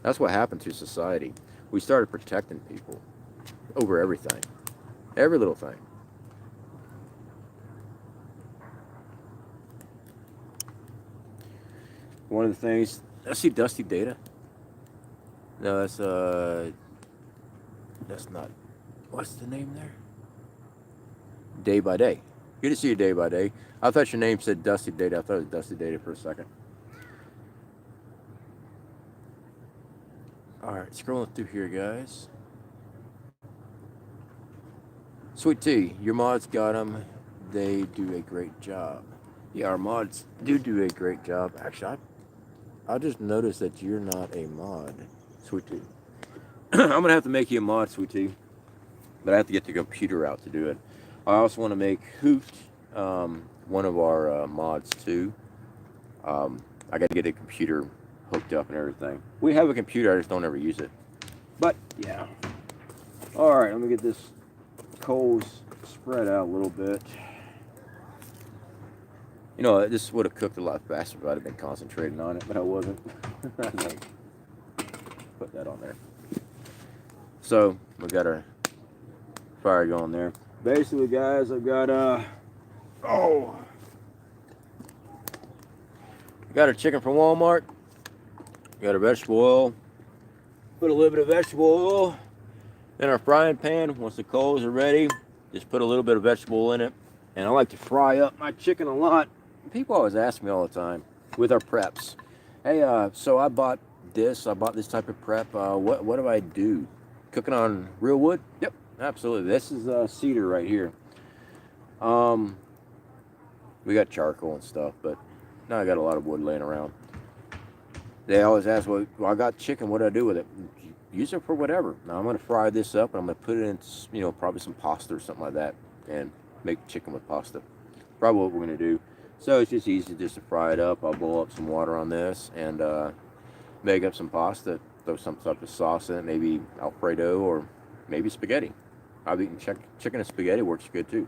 That's what happened to society. We started protecting people over everything. Every little thing. One of the things, I see Dusty Data. No, that's not, what's the name there? Day by Day. Good to see you, Day by Day. I thought your name said Dusty Data. I thought it was Dusty Data for a second. Alright, scrolling through here, guys. Sweet Tea, your mods got them. They do a great job. Yeah, our mods do a great job. Actually, I just noticed that you're not a mod, Sweet Tea. I'm going to have to make you a mod, Sweet Tea. But I have to get the computer out to do it. I also want to make Hoot one of our mods, too. I got to get a computer hooked up and everything. We have a computer, I just don't ever use it. But, yeah. Alright, let me get this coals spread out a little bit. You know, this would have cooked a lot faster if I'd have been concentrating on it, but I wasn't. I was like, put that on there. So, we got our fire going there. Basically, guys, I've got, got our chicken from Walmart. Got our vegetable oil. Put a little bit of vegetable oil in our frying pan. Once the coals are ready, just put a little bit of vegetable oil in it. And I like to fry up my chicken a lot. People always ask me all the time with our preps. Hey, so I bought this type of prep. What do I do? Cooking on real wood? Yep, absolutely. This is cedar right here. We got charcoal and stuff, but now I got a lot of wood laying around. They always ask, well, I got chicken. What do I do with it? Use it for whatever. Now I'm going to fry this up, and I'm going to put it in, you know, probably some pasta or something like that, and make chicken with pasta. Probably what we're going to do. So it's just easy just to fry it up. I'll boil up some water on this and make up some pasta. Throw some type of sauce in it, maybe Alfredo or maybe spaghetti. I've eaten chicken and spaghetti works good too.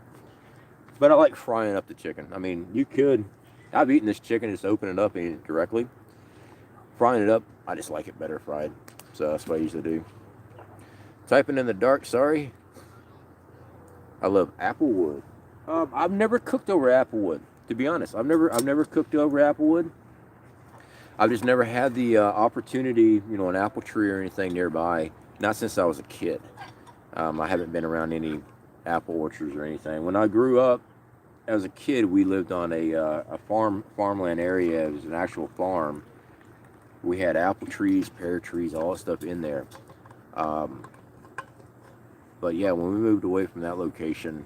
But I like frying up the chicken. I mean, you could. I've eaten this chicken, just open it up and eat it directly. Frying it up, I just like it better fried. So that's what I usually do. Typing in the dark, sorry. I love applewood. I've never cooked over applewood, to be honest. I've never cooked over applewood. I've just never had the opportunity, an apple tree or anything nearby. Not since I was a kid. I haven't been around any apple orchards or anything. When I grew up as a kid, we lived on a farmland area. It was an actual farm. We had apple trees, pear trees, all that stuff in there. But yeah, when we moved away from that location,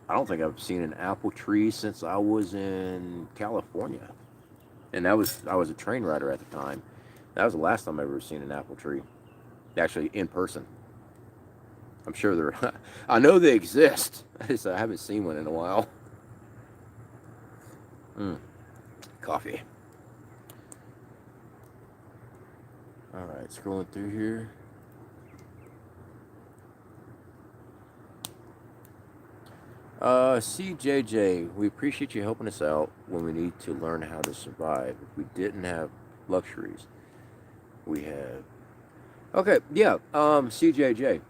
I don't think I've seen an apple tree since I was in California. And I was a train rider at the time. That was the last time I've ever seen an apple tree. Actually, in person. I'm sure they're... I know they exist. I haven't seen one in a while. Coffee. Alright, scrolling through here. CJJ, we appreciate you helping us out when we need to learn how to survive. If we didn't have luxuries, we have... Okay, yeah, CJJ.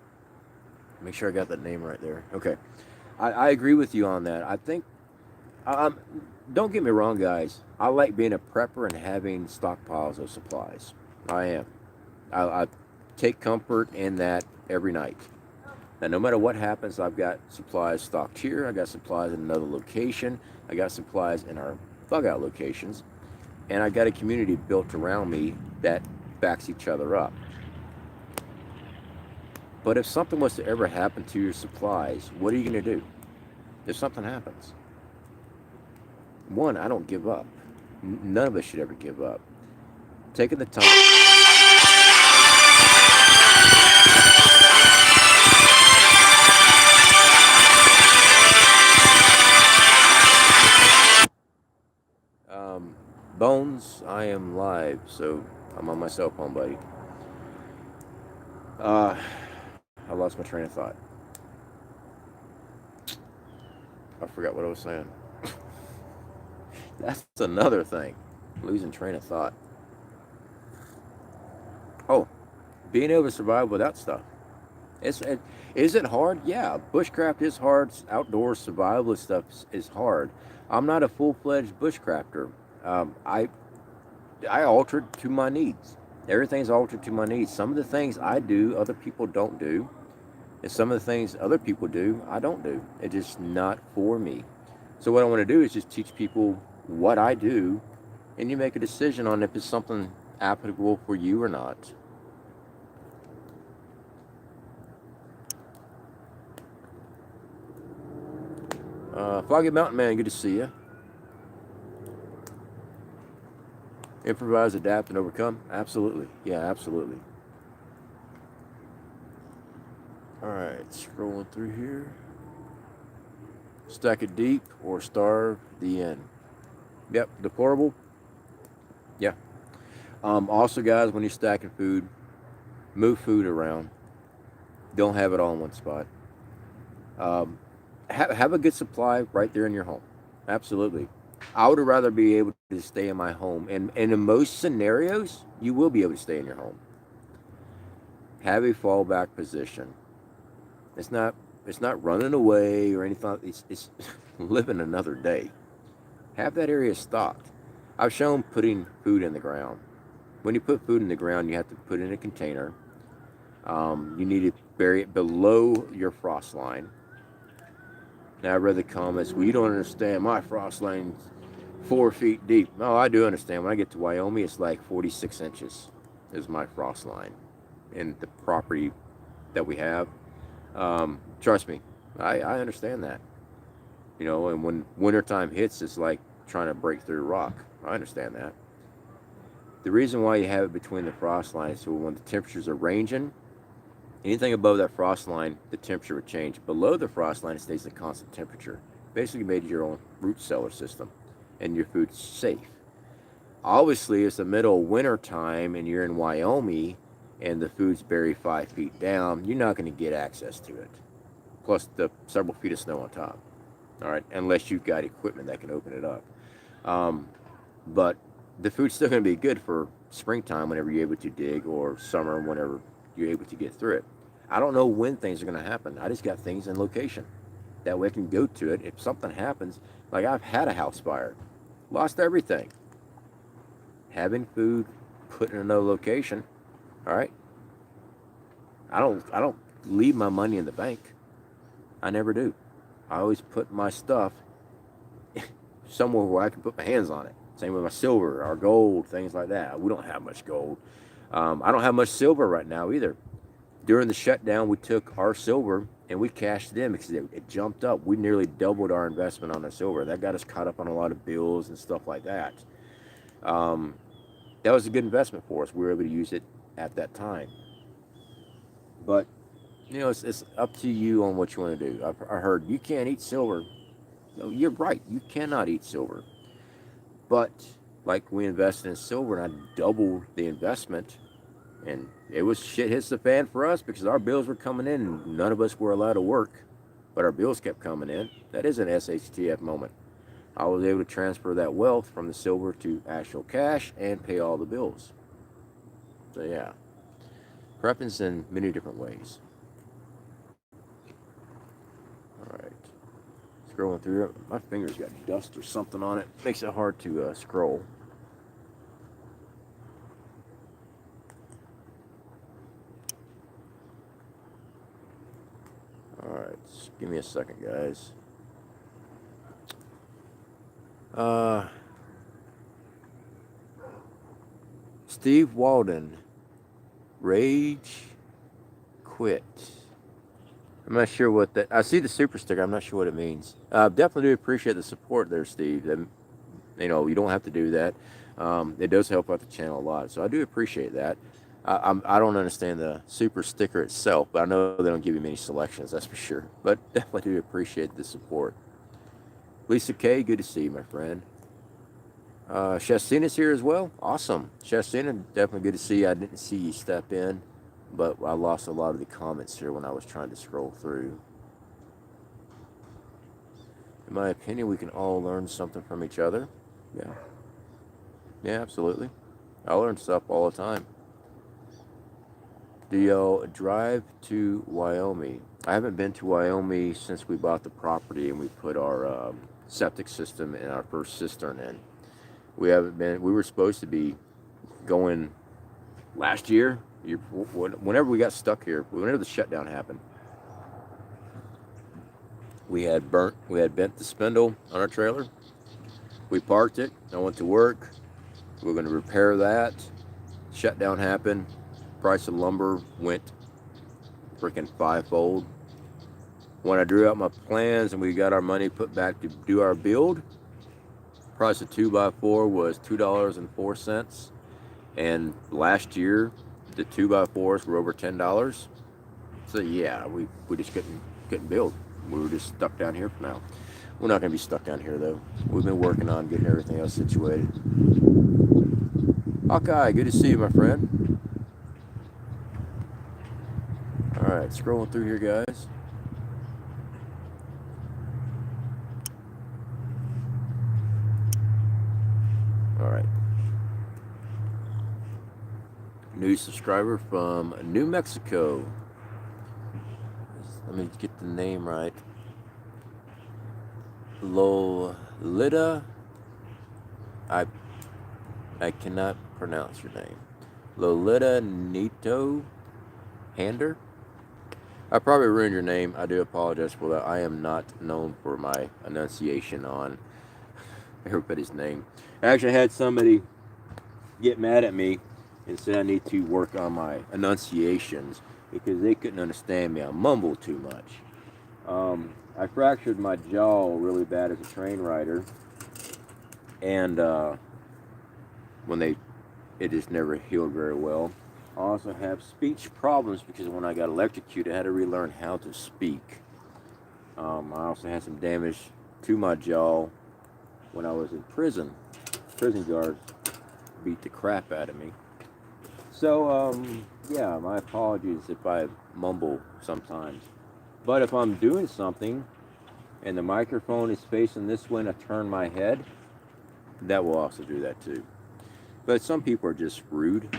Make sure I got that name right there. Okay. I agree with you on that. I think... don't get me wrong, guys. I like being a prepper and having stockpiles of supplies. I am. I take comfort in that every night. Now, no matter what happens, I've got supplies stocked here. I got supplies in another location. I got supplies in our bug out locations. And I got a community built around me that backs each other up. But if something was to ever happen to your supplies, what are you going to do? If something happens. One, I don't give up. None of us should ever give up. Taking the time... Bones, I am live, so I'm on my cell phone, buddy. I lost my train of thought. I forgot what I was saying. That's another thing. Losing train of thought. Oh, being able to survive without stuff. Is it hard? Yeah, bushcraft is hard. Outdoor survivalist stuff is hard. I'm not a full-fledged bushcrafter. I altered to my needs. Everything's altered to my needs. Some of the things I do, other people don't do. And some of the things other people do, I don't do. It's just not for me. So what I want to do is just teach people what I do, and you make a decision on if it's something applicable for you or not. Foggy Mountain Man, good to see you. Improvise, adapt, and overcome? Absolutely. Yeah, absolutely. Alright, scrolling through here. Stack it deep or starve the end. Yep, deplorable. Yeah. Also, guys, when you're stacking food, move food around. Don't have it all in one spot. Have a good supply right there in your home. Absolutely. I would rather be able to stay in my home. And in most scenarios, you will be able to stay in your home. Have a fallback position. It's not running away or anything. It's living another day. Have that area stocked. I've shown putting food in the ground. When you put food in the ground, you have to put it in a container. You need to bury it below your frost line. Now, I read the comments, well, you don't understand, my frost line's 4 feet deep. No, I do understand. When I get to Wyoming, it's like 46 inches is my frost line in the property that we have. Trust me, I understand that. And when wintertime hits, it's like trying to break through rock. I understand that. The reason why you have it between the frost lines, so when the temperatures are ranging, anything above that frost line, the temperature would change. Below the frost line, it stays a constant temperature. basically made your own root cellar system, and your food's safe. Obviously, it's the middle of winter time and you're in Wyoming and the food's buried 5 feet down, you're not going to get access to it. Plus the several feet of snow on top. All right, unless you've got equipment that can open it up. But the food's still going to be good for springtime whenever you're able to dig, or summer whenever you're able to get through it. I don't know when things are going to happen. I just got things in location. That way I can go to it. If something happens, like I've had a house fire, lost everything. Having food put in another location, all right. I don't leave my money in the bank. I never do. I always put my stuff somewhere where I can put my hands on it. Same with my silver, our gold, things like that. We don't have much gold. I don't have much silver right now either. During the shutdown, we took our silver and we cashed it in because it jumped up. We nearly doubled our investment on the silver. That got us caught up on a lot of bills and stuff like that. That was a good investment for us. We were able to use it at that time. But, you know, it's up to you on what you want to do. I heard you can't eat silver. No, you're right. You cannot eat silver. But, like, we invested in silver and I doubled the investment. And it was shit hits the fan for us because our bills were coming in and none of us were allowed to work. But our bills kept coming in. That is an SHTF moment. I was able to transfer that wealth from the silver to actual cash and pay all the bills. So yeah, prepping's in many different ways. All right, scrolling through it. My fingers got dust or something on it. Makes it hard to scroll. All right, just give me a second, guys. Steve Walden, rage quit. I'm not sure what that. I see the super sticker. I'm not sure what it means. Definitely do appreciate the support there, Steve. You know, you don't have to do that. It does help out the channel a lot, so I do appreciate that. I don't understand the super sticker itself, but I know they don't give you many selections, that's for sure. But definitely do appreciate the support. Lisa K, good to see you, my friend. Shastina's here as well. Awesome. Shastina, definitely good to see you. I didn't see you step in, but I lost a lot of the comments here when I was trying to scroll through. In my opinion, we can all learn something from each other. Yeah. Yeah, absolutely. I learn stuff all the time. Do y'all drive to Wyoming? I haven't been to Wyoming since we bought the property and we put our septic system and our first cistern in. We haven't been. We were supposed to be going last year. Whenever we got stuck here, whenever the shutdown happened, we had bent the spindle on our trailer. We parked it. I went to work. We were going to repair that. Shutdown happened. Price of lumber went freaking fivefold. When I drew out my plans and we got our money put back to do our build, price of 2x4 was $2.04. And last year, the 2x4s were over $10. So yeah, we just couldn't build. We were just stuck down here for now. We're not going to be stuck down here though. We've been working on getting everything else situated. Hawkeye, good to see you, my friend. All right, scrolling through here, guys. All right. New subscriber from New Mexico. Let me get the name right. Lolita. I cannot pronounce your name. Lolita Nito Hander. I probably ruined your name. I do apologize for that. I am not known for my enunciation on everybody's name. I actually had somebody get mad at me and said I need to work on my enunciations because they couldn't understand me. I mumbled too much. I fractured my jaw really bad as a train rider, and it just never healed very well. I also have speech problems because when I got electrocuted, I had to relearn how to speak. I also had some damage to my jaw when I was in prison. Prison guards beat the crap out of me. So, yeah, my apologies if I mumble sometimes. But if I'm doing something and the microphone is facing this way and I turn my head, that will also do that too. But some people are just rude.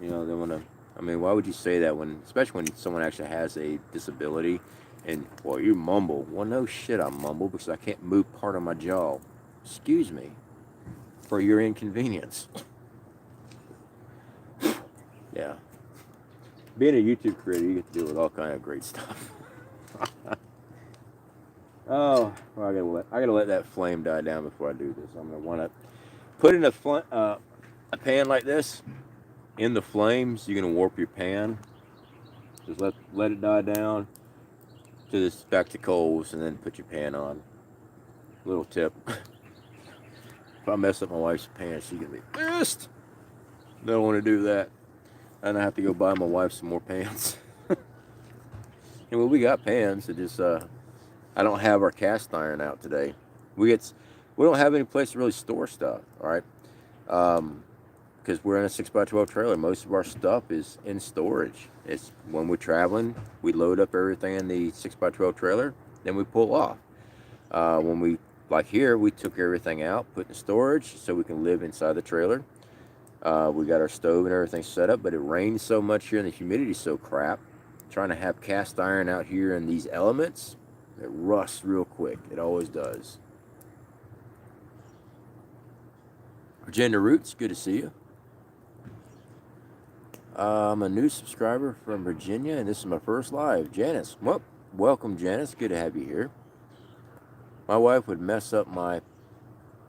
You know, they want to, I mean, why would you say that when, especially when someone actually has a disability and, well, you mumble. Well, no shit, I mumble because I can't move part of my jaw. Excuse me for your inconvenience. Yeah. Being a YouTube creator, you get to deal with all kind of great stuff. Oh, well, I gotta let that flame die down before I do this. I'm gonna want to put in a pan like this in the flames. You're gonna warp your pan. Just let it die down to this back to coals, and then put your pan on. Little tip: if I mess up my wife's pan, she's gonna be pissed. Don't want to do that. And I have to go buy my wife some more pans. And well, we got pans. It just I don't have our cast iron out today. We don't have any place to really store stuff. All right, because we're in a 6x12 trailer. Most of our stuff is in storage. It's when we're traveling, we load up everything in the 6x12 trailer, then we pull off. When we, like here, we took everything out, put in storage so we can live inside the trailer. We got our stove and everything set up, but it rains so much here and the humidity's so crap. Trying to have cast iron out here in these elements, it rusts real quick. It always does. Virginia Roots, good to see you. I'm a new subscriber from Virginia, and this is my first live. Janice, well, welcome, Janice. Good to have you here. My wife would mess up my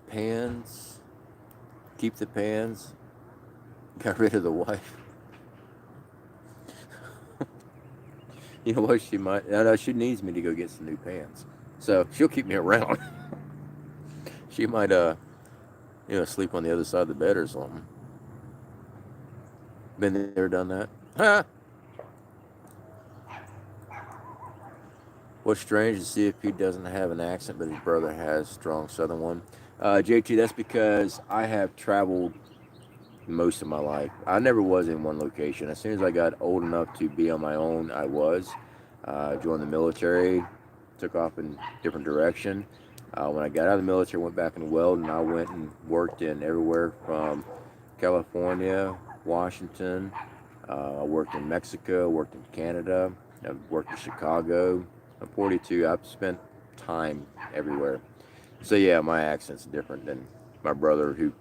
pans, keep the pans, got rid of the wife. You know what, she might, I know she needs me to go get some new pants. So she'll keep me around. She might, sleep on the other side of the bed or something. Been there, done that. Huh? What's strange to see if he doesn't have an accent, but his brother has a strong southern one. JT, that's because I have traveled most of my life. I never was in one location. As soon as I got old enough to be on my own, I was. Joined the military, took off in different direction. When I got out of the military, went back in welding. I went and worked in everywhere from California, Washington. I worked in Mexico, worked in Canada, I worked in Chicago. I'm 42. I've spent time everywhere. So yeah, my accent's different than my brother, who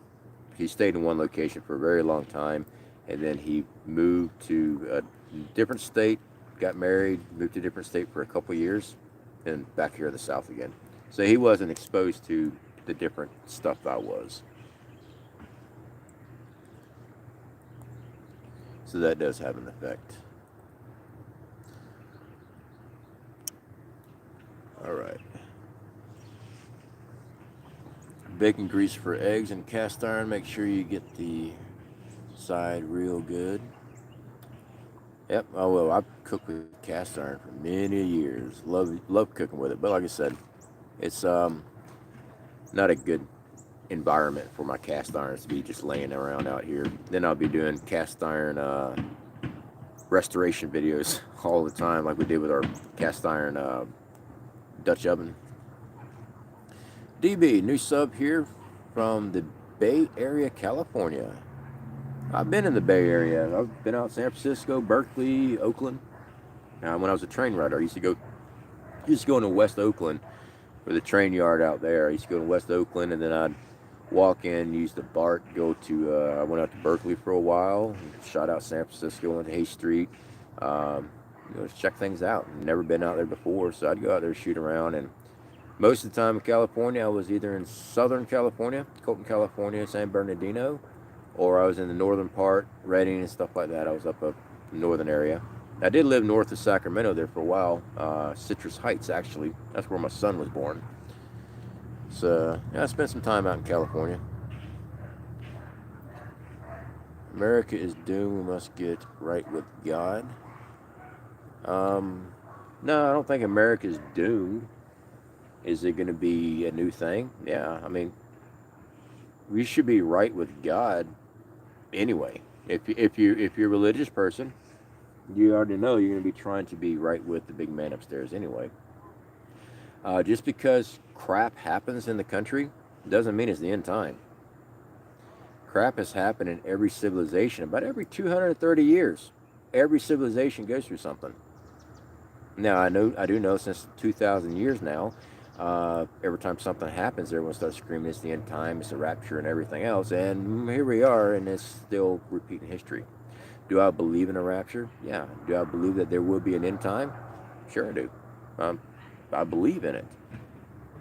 he stayed in one location for a very long time, and then he moved to a different state, got married, moved to a different state for a couple of years, and back here in the South again. So he wasn't exposed to the different stuff I was. So that does have an effect. All right. Bacon grease for eggs and cast iron. Make sure you get the side real good. Yep. Oh well, I've cooked with cast iron for many years. Love cooking with it. But like I said, it's not a good environment for my cast irons to be just laying around out here. Then I'll be doing cast iron restoration videos all the time, like we did with our cast iron Dutch oven. DB, new sub here from the Bay Area, California. I've been in the Bay Area. I've been out San Francisco, Berkeley, Oakland. When I was a train rider, I used to go into West Oakland for the train yard out there. I used to go to West Oakland, and then I'd walk in, use the BART, go to, I went out to Berkeley for a while, shot out San Francisco, went to Hay Street, check things out. Never been out there before, so I'd go out there, shoot around, and most of the time in California, I was either in Southern California, Colton, California, San Bernardino, or I was in the northern part, Redding and stuff like that. I was up the northern area. I did live north of Sacramento there for a while, Citrus Heights, actually. That's where my son was born. So, yeah, I spent some time out in California. America is doomed. We must get right with God. No, I don't think America is doomed. Is it going to be a new thing? Yeah, I mean, we should be right with God anyway. If you're a religious person, you already know you're going to be trying to be right with the big man upstairs anyway. Just because crap happens in the country doesn't mean it's the end time. Crap has happened in every civilization about every 230 years. Every civilization goes through something. Now I do know since 2,000 years now, every time something happens, everyone starts screaming it's the end time, it's the rapture, and everything else. And here we are, and it's still repeating history. Do I believe in a rapture? Yeah. Do I believe that there will be an end time? Sure I do. I believe in it.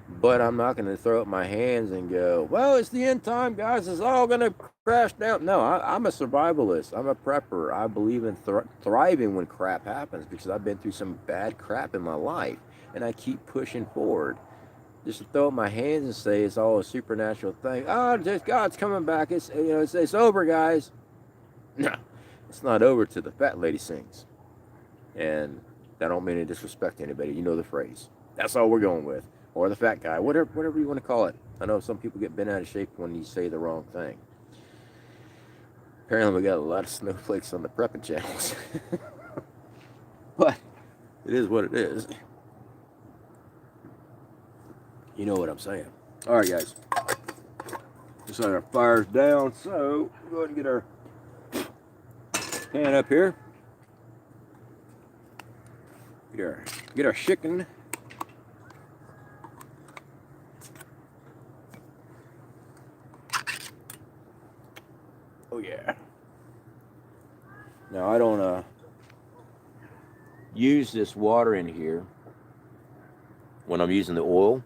But I'm not going to throw up my hands and go, well, it's the end time, guys. It's all going to crash down. No, I'm a survivalist. I'm a prepper. I believe in thriving when crap happens because I've been through some bad crap in my life. And I keep pushing forward. Just to throw up my hands and say it's all a supernatural thing. Oh, just God's coming back. It's over, guys. No, it's not over till the fat lady sings. And I don't mean to disrespect anybody. You know the phrase. That's all we're going with. Or the fat guy, whatever you want to call it. I know some people get bent out of shape when you say the wrong thing. Apparently we got a lot of snowflakes on the prepping channels. But it is what it is. You know what I'm saying. Alright guys. Looks like our fire's down, so we'll go ahead and get our pan up here. Get our chicken. Oh yeah. Now I don't use this water in here when I'm using the oil.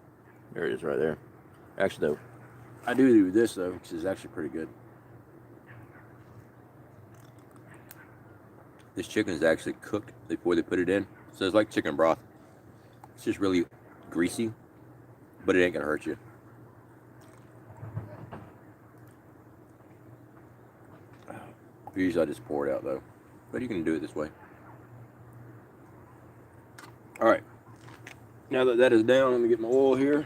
There it is right there. Actually though, I do this though, because it's actually pretty good. This chicken is actually cooked before they put it in. So it's like chicken broth. It's just really greasy, but it ain't gonna hurt you. Usually I just pour it out though, but you can do it this way. All right, now that that is down, let me get my oil here.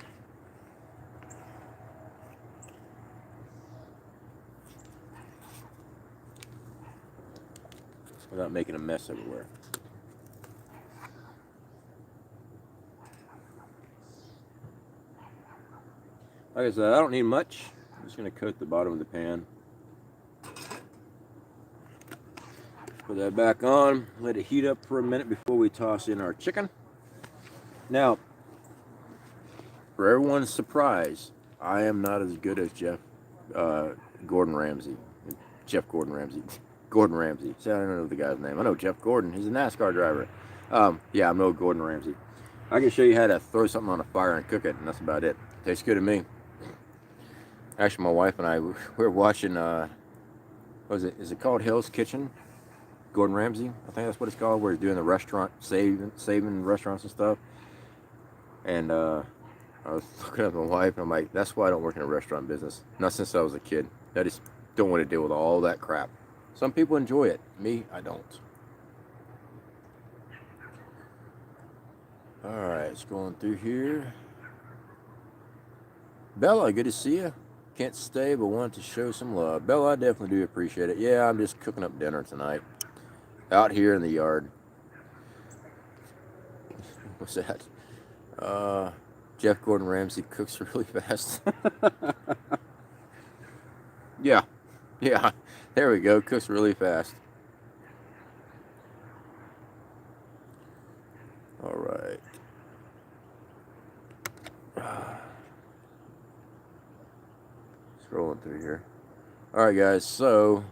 Without making a mess everywhere. Like I said, I don't need much. I'm just going to coat the bottom of the pan. Put that back on. Let it heat up for a minute before we toss in our chicken. Now, for everyone's surprise, I am not as good as Gordon Ramsay. Chef Gordon Ramsay. Gordon Ramsay. See, I don't know the guy's name. I know Jeff Gordon. He's a NASCAR driver. Yeah, I'm no Gordon Ramsay. I can show you how to throw something on a fire and cook it, and that's about it. Tastes good to me. Actually, my wife and I, we were watching, what is it called Hell's Kitchen? Gordon Ramsay, I think that's what it's called, where he's doing the restaurant, saving restaurants and stuff. And I was looking at my wife, and I'm like, that's why I don't work in a restaurant business. Not since I was a kid. I just don't want to deal with all that crap. Some people enjoy it. Me, I don't. Alright, it's going through here. Bella, good to see you. Can't stay, but wanted to show some love. Bella, I definitely do appreciate it. Yeah, I'm just cooking up dinner tonight. Out here in the yard. What's that? Jeff Gordon Ramsay cooks really fast. Yeah. There we go. Cooks really fast. All right. Scrolling through here. All right, guys. So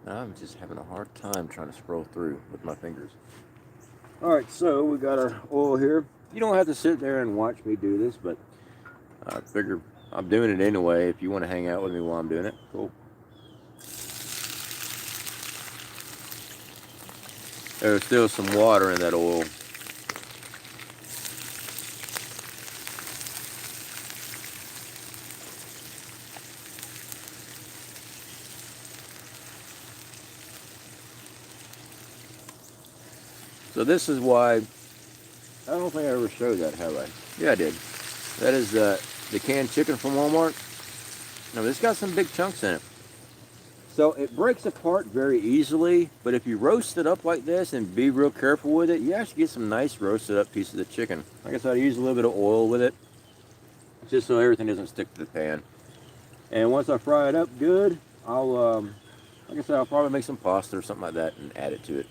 I'm just having a hard time trying to scroll through with my fingers. All right. So we got our oil here. You don't have to sit there and watch me do this, but I figure I'm doing it anyway. If you want to hang out with me while I'm doing it, cool. There's still some water in that oil. So this is why don't think I ever showed that, have I? Yeah, I did. That is the canned chicken from Walmart. Now, this got some big chunks in it. So it breaks apart very easily, but if you roast it up like this and be real careful with it, you actually get some nice roasted up pieces of chicken. Like I said, I use a little bit of oil with it, just so everything doesn't stick to the pan. And once I fry it up good, I'll, like I said, I'll probably make some pasta or something like that and add it to it.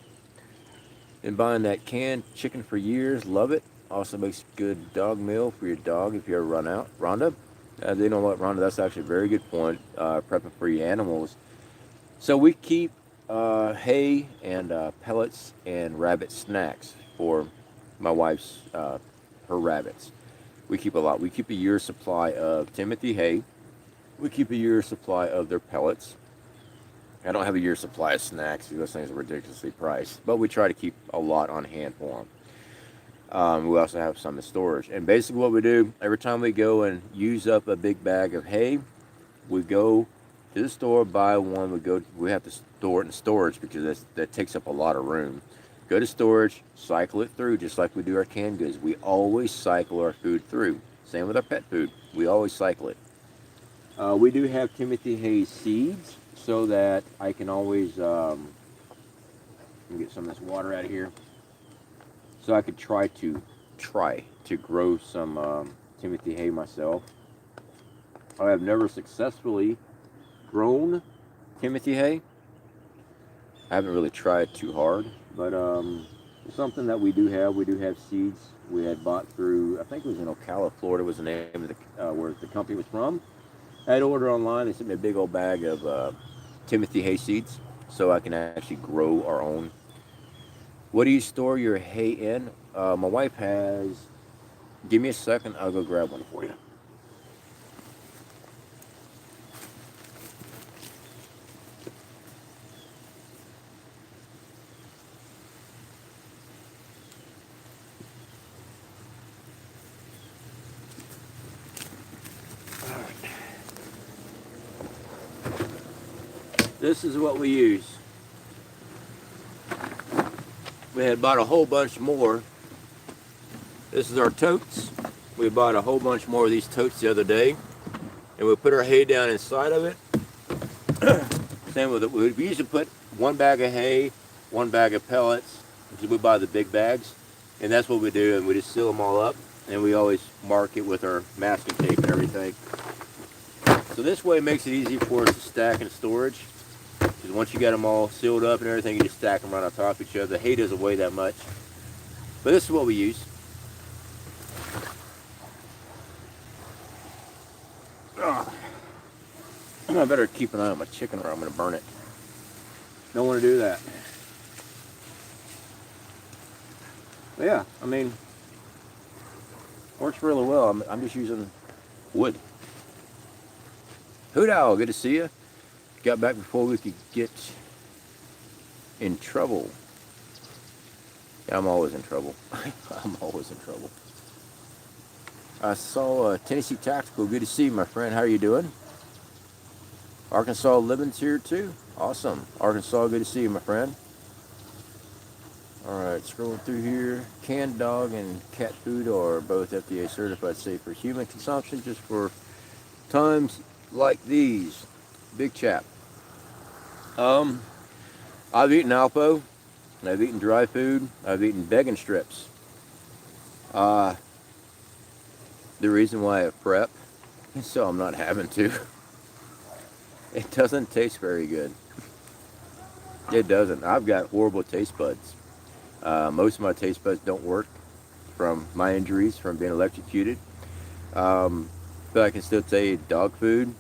Been buying that canned chicken for years, love it. Also makes good dog meal for your dog if you ever run out. Rhonda, they know what, Rhonda, that's actually a very good point, prepping for your animals. So we keep hay and pellets and rabbit snacks for my wife's, her rabbits. We keep a lot. We keep a year's supply of Timothy hay. We keep a year's supply of their pellets. I don't have a year's supply of snacks because those things are ridiculously priced. But we try to keep a lot on hand for them. We also have some in storage. And basically what we do, every time we go and use up a big bag of hay, we go to the store, buy one. We have to store it in storage because that takes up a lot of room. Go to storage, cycle it through just like we do our canned goods. We always cycle our food through. Same with our pet food. We always cycle it. We do have Timothy hay seeds so that I can always let me get some of this water out of here. So I could try to grow some Timothy hay myself. I have never successfully grown Timothy hay. I haven't really tried too hard, but it's something that we do have. We do have seeds we had bought through, I think it was in Ocala, Florida was the name of the, where the company was from. I had ordered online. They sent me a big old bag of Timothy hay seeds so I can actually grow our own. What do you store your hay in? My wife has, give me a second, I'll go grab one for you. This is what we use. We had bought a whole bunch more. This is our totes. We bought a whole bunch more of these totes the other day. And we put our hay down inside of it. Same with it. We usually put one bag of hay, one bag of pellets. We buy the big bags. And that's what we do. And we just seal them all up. And we always mark it with our masking tape and everything. So this way it makes it easy for us to stack in storage. Because once you got them all sealed up and everything, you just stack them right on top of each other. The hay doesn't weigh that much. But this is what we use. I better keep an eye on my chicken or I'm going to burn it. Don't want to do that. But yeah, I mean, works really well. I'm just using wood. Hoot Owl, good to see you. Got back before we could get in trouble. Yeah, I'm always in trouble. I'm always in trouble. I saw Tennessee Tactical. Good to see you, my friend. How are you doing? Arkansas Living's here too. Awesome. Arkansas, good to see you, my friend. Alright, scrolling through here. Canned dog and cat food are both FDA certified safe for human consumption, just for times like these. Big chap. I've eaten Alpo, and I've eaten dry food. I've eaten vegan strips. The reason why I prep is so I'm not having to. It doesn't taste very good. It doesn't. I've got horrible taste buds. Most of my taste buds don't work from my injuries from being electrocuted. But I can still tell you dog food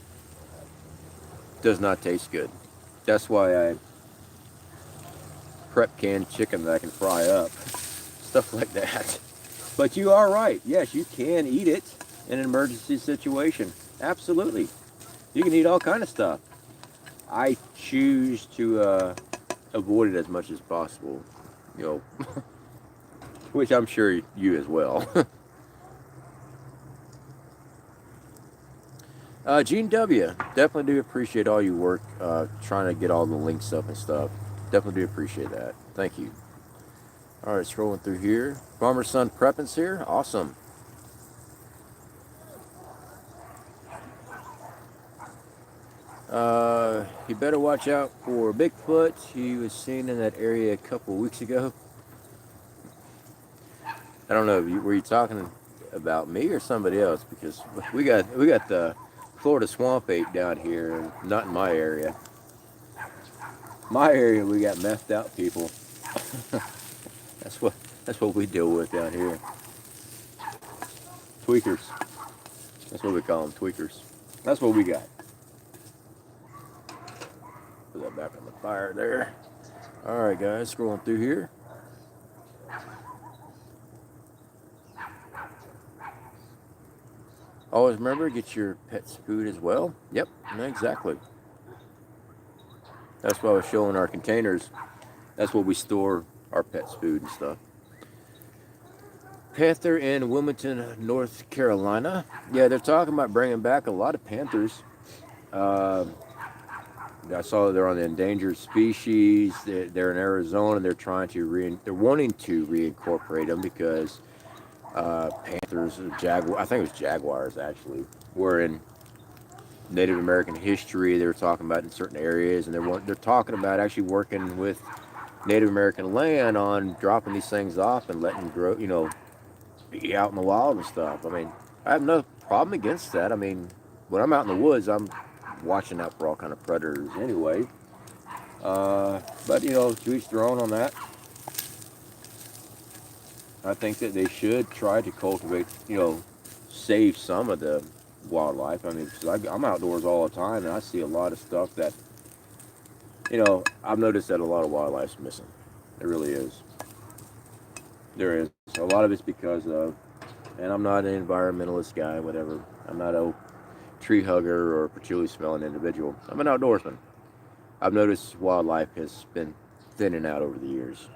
does not taste good. That's why I prep canned chicken that I can fry up. Stuff like that. But you are right. Yes, you can eat it in an emergency situation. Absolutely. You can eat all kind of stuff. I choose to avoid it as much as possible. You know, which I'm sure you as well. Gene W, definitely do appreciate all your work trying to get all the links up and stuff. Definitely do appreciate that. Thank you. All right, scrolling through here. Farmer's Son Prepping's here. Awesome. You better watch out for Bigfoot. He was seen in that area a couple of weeks ago. I don't know, were you talking about me or somebody else? Because we got the Florida swamp ape down here, not in my area. My area, we got methed out people. That's what we deal with down here. Tweakers. That's what we call them, tweakers. That's what we got. Put that back on the fire there. All right, guys, scrolling through here. Always remember, get your pet's food as well. Yep, exactly. That's why I was showing our containers. That's where we store our pet's food and stuff. Panther in Wilmington, North Carolina. Yeah, they're talking about bringing back a lot of panthers. I saw they're on the endangered species. They're in Arizona. They're trying to they're wanting to reincorporate them because panthers, I think it was jaguars actually, were in Native American history. They were talking about in certain areas, and they're talking about actually working with Native American land on dropping these things off and letting them grow, be out in the wild and stuff. I mean, I have no problem against that. I mean, when I'm out in the woods, I'm watching out for all kind of predators anyway. But to each their own on that. I think that they should try to cultivate, save some of the wildlife. I mean, I'm outdoors all the time, and I see a lot of stuff that, I've noticed that a lot of wildlife's missing. There really is. There is. A lot of it's because of, and I'm not an environmentalist guy, whatever. I'm not a tree hugger or patchouli smelling individual. I'm an outdoorsman. I've noticed wildlife has been thinning out over the years.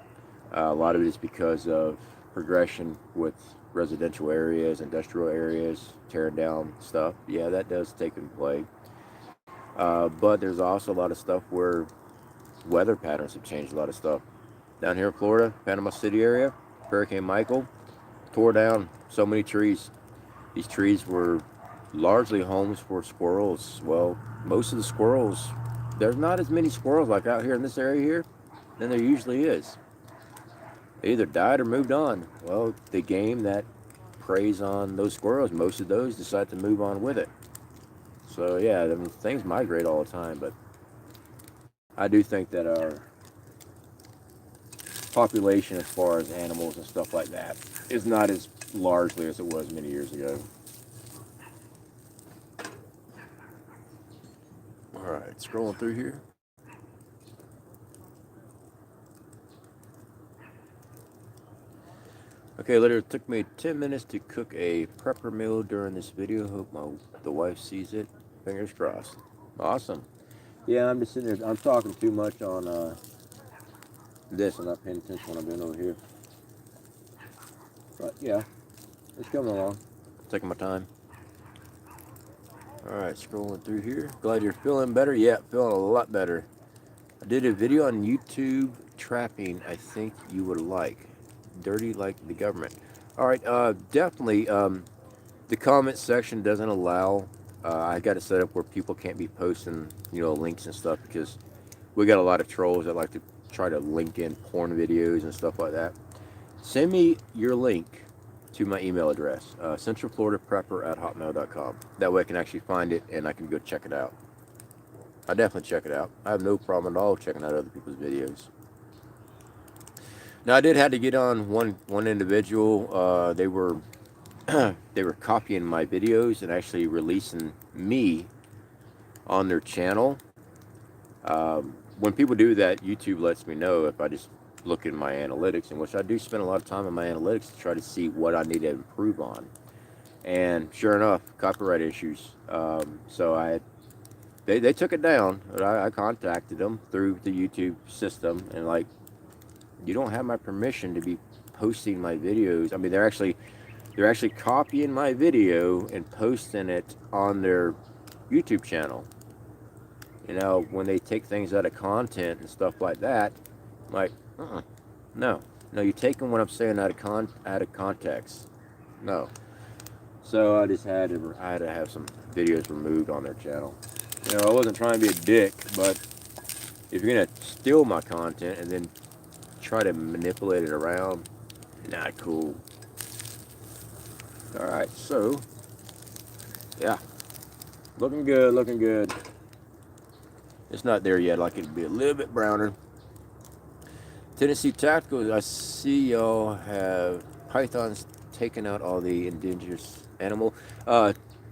A lot of it is because of progression with residential areas, industrial areas, tearing down stuff. Yeah, that does take into play. But there's also a lot of stuff where weather patterns have changed a lot of stuff. Down here in Florida, Panama City area, Hurricane Michael tore down so many trees. These trees were largely homes for squirrels. Well, most of the squirrels, there's not as many squirrels like out here in this area here than there usually is. They either died or moved on. Well, the game that preys on those squirrels, most of those decide to move on with it. So yeah, I mean, things migrate all the time, but I do think that our population as far as animals and stuff like that is not as largely as it was many years ago. All right, scrolling through here. Okay, later it took me 10 minutes to cook a prepper meal during this video. Hope the wife sees it. Fingers crossed. Awesome. Yeah, I'm just sitting there. I'm talking too much on this. I'm not paying attention to what I'm doing over here. But yeah, it's coming along. Taking my time. All right, scrolling through here. Glad you're feeling better. Yeah, feeling a lot better. I did a video on YouTube trapping I think you would like. Dirty like the government. All right, definitely. The comment section doesn't allow. I got it set up where people can't be posting, links and stuff because we got a lot of trolls that like to try to link in porn videos and stuff like that. Send me your link to my email address, centralfloridaprepper@hotmail.com. That way I can actually find it and I can go check it out. I definitely check it out. I have no problem at all checking out other people's videos. Now I did have to get on one individual. They were copying my videos and actually releasing me on their channel. When people do that, YouTube lets me know if I just look in my analytics, in which I do spend a lot of time in my analytics to try to see what I need to improve on. And sure enough, copyright issues. So they took it down, but I contacted them through the YouTube system and like, you don't have my permission to be posting my videos. I mean, they're actually copying my video and posting it on their YouTube channel. When they take things out of content and stuff like that, I'm like, no, No, you're taking what I'm saying out of context. No. So I just had to have some videos removed on their channel. You know, I wasn't trying to be a dick, but if you're gonna steal my content and then try to manipulate it around, not cool. All right, so yeah, looking good, looking good. It's not there yet. I'd like it to be a little bit browner. Tennessee Tactical, I see y'all have pythons taking out all the indigenous animal.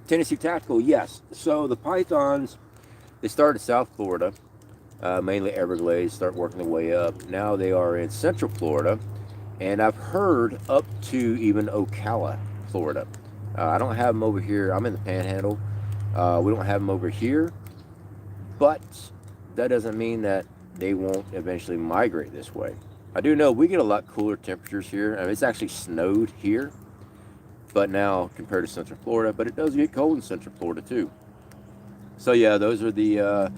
Tennessee Tactical, yes. So the pythons, they started South Florida, mainly Everglades, start working their way up. Now they are in Central Florida, and I've heard up to even Ocala, Florida. I don't have them over here. I'm in the Panhandle. We don't have them over here, but that doesn't mean that they won't eventually migrate this way. I do know we get a lot cooler temperatures here. I mean, it's actually snowed here, but now compared to Central Florida, but it does get cold in Central Florida too. So yeah, those are the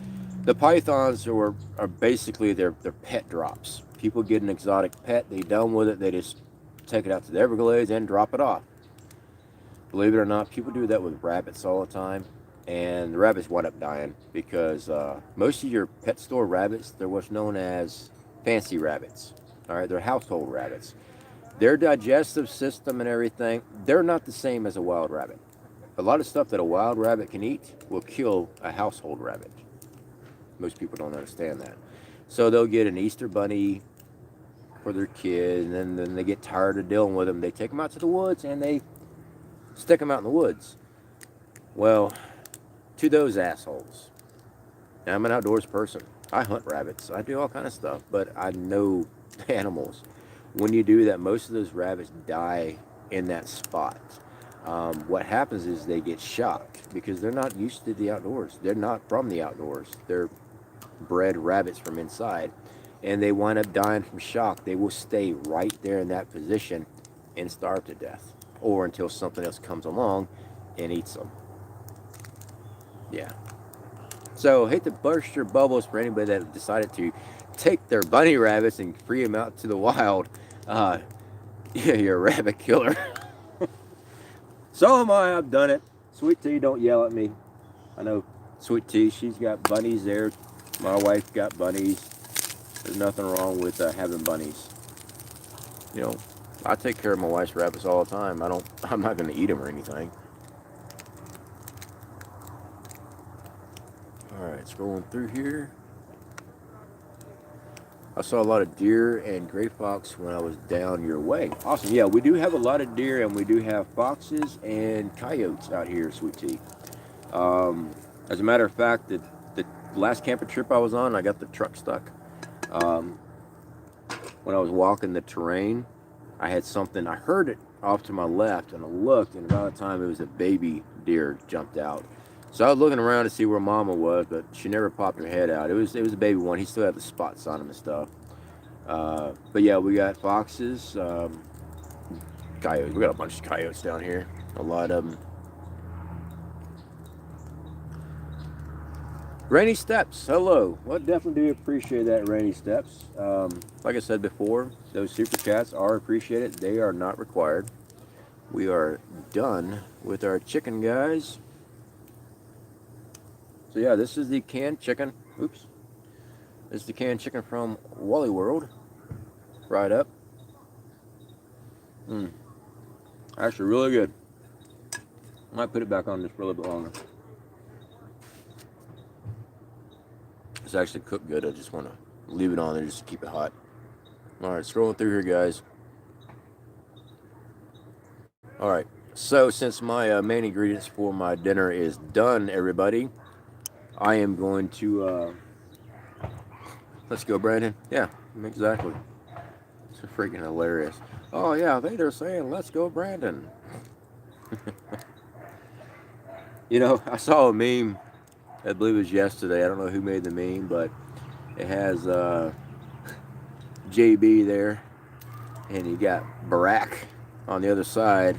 pythons are basically their pet drops. People get an exotic pet, they done with it, they just take it out to the Everglades and drop it off. Believe it or not, people do that with rabbits all the time, and the rabbits wind up dying because most of your pet store rabbits, they're what's known as fancy rabbits. All right, they're household rabbits. Their digestive system and everything, they're not the same as a wild rabbit. A lot of stuff that a wild rabbit can eat will kill a household rabbit. Most people don't understand that. So they'll get an Easter bunny for their kid, and then they get tired of dealing with them. They take them out to the woods and they stick them out in the woods. Well, to those assholes, now, I'm an outdoors person. I hunt rabbits. I do all kind of stuff, but I know animals. When you do that, most of those rabbits die in that spot. What happens is they get shocked because they're not used to the outdoors. They're not from the outdoors. They're bred rabbits from inside, and they wind up dying from shock. They will stay right there in that position and starve to death, or until something else comes along and eats them. Yeah. So, hate to burst your bubbles for anybody that decided to take their bunny rabbits and free them out to the wild. Yeah, you're a rabbit killer. So am I. I've done it. Sweet Tea, don't yell at me. I know Sweet Tea, she's got bunnies there. My wife got bunnies. There's nothing wrong with having bunnies. You know, I take care of my wife's rabbits all the time. I'm not going to eat them or anything. Alright, scrolling through here. I saw a lot of deer and gray fox when I was down your way. Awesome. Yeah, we do have a lot of deer, and we do have foxes and coyotes out here, Sweet Tea. As a matter of fact, the last camping trip I was on, I got the truck stuck. When I was walking the terrain, I had something, I heard it off to my left, and I looked, and about the time it was a baby deer jumped out. So I was looking around to see where Mama was, but she never popped her head out. It was a baby one. He still had the spots on him and stuff. But yeah, we got foxes, coyotes. We got a bunch of coyotes down here. A lot of them. Rainy Steps, hello. Well, definitely do appreciate that, Rainy Steps. Like I said before, those super chats are appreciated. They are not required. We are done with our chicken, guys. So yeah, this is the canned chicken. Oops. This is the canned chicken from Wally World. Fried up. Actually really good. Might put it back on just for a little bit longer. It's actually cooked good. I just want to leave it on there just to keep it hot. Alright, scrolling through here, guys. Alright, so since my main ingredients for my dinner is done, everybody, I am going to, let's go, Brandon. Yeah, exactly. It's freaking hilarious. Oh, yeah, I think they're saying, let's go, Brandon. You know, I saw a meme, I believe it was yesterday. I don't know who made the meme, but it has JB there, and you got Barack on the other side.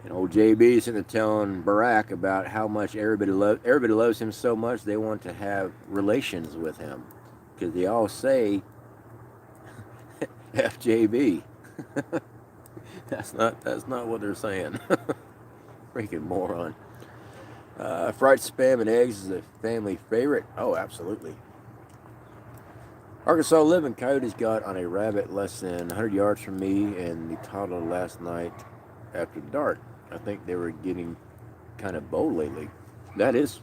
And old JB sitting there telling Barack about how much everybody loves him so much they want to have relations with him. Because they all say, FJB. That's not what they're saying. Freaking moron. Fried spam and eggs is a family favorite. Oh, absolutely. Arkansas living coyotes got on a rabbit less than 100 yards from me and the toddler last night after dark. I think they were getting kind of bold lately. That is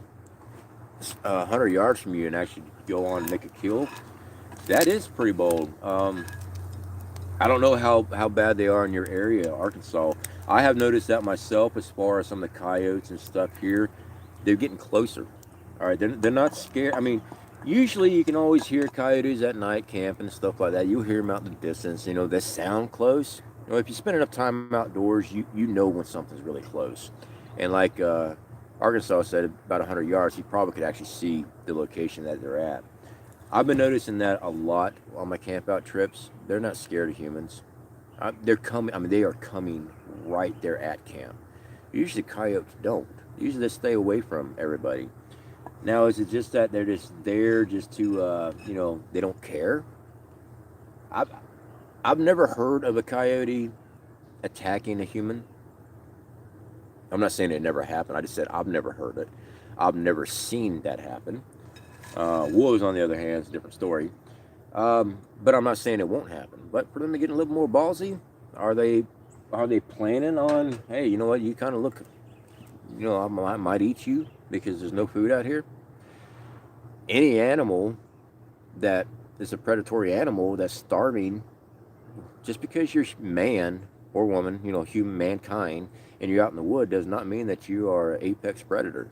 100 yards from you and actually go on and make a kill. That is pretty bold. I don't know how bad they are in your area, Arkansas. I have noticed that myself as far as some of the coyotes and stuff here. They're getting closer. All right, they're not scared. I mean, usually you can always hear coyotes at night camping and stuff like that. You'll hear them out in the distance. You know, they sound close. You know, if you spend enough time outdoors, you know when something's really close. And like Arkansas said, about 100 yards, you probably could actually see the location that they're at. I've been noticing that a lot on my camp out trips. They're not scared of humans. They're coming. I mean, they are coming right there at camp. Usually coyotes don't. Usually they stay away from everybody. Now, is it just that they're just there just to, you know, they don't care? I've never heard of a coyote attacking a human. I'm not saying it never happened. I just said I've never heard it. I've never seen that happen. Wolves, on the other hand, is a different story. But I'm not saying it won't happen. But for them to get a little more ballsy, are they planning on, hey, you know what, you kind of look, you know, I might eat you because there's no food out here? Any animal that is a predatory animal that's starving, just because you're man or woman, you know, human, mankind, and you're out in the wood does not mean that you are an apex predator.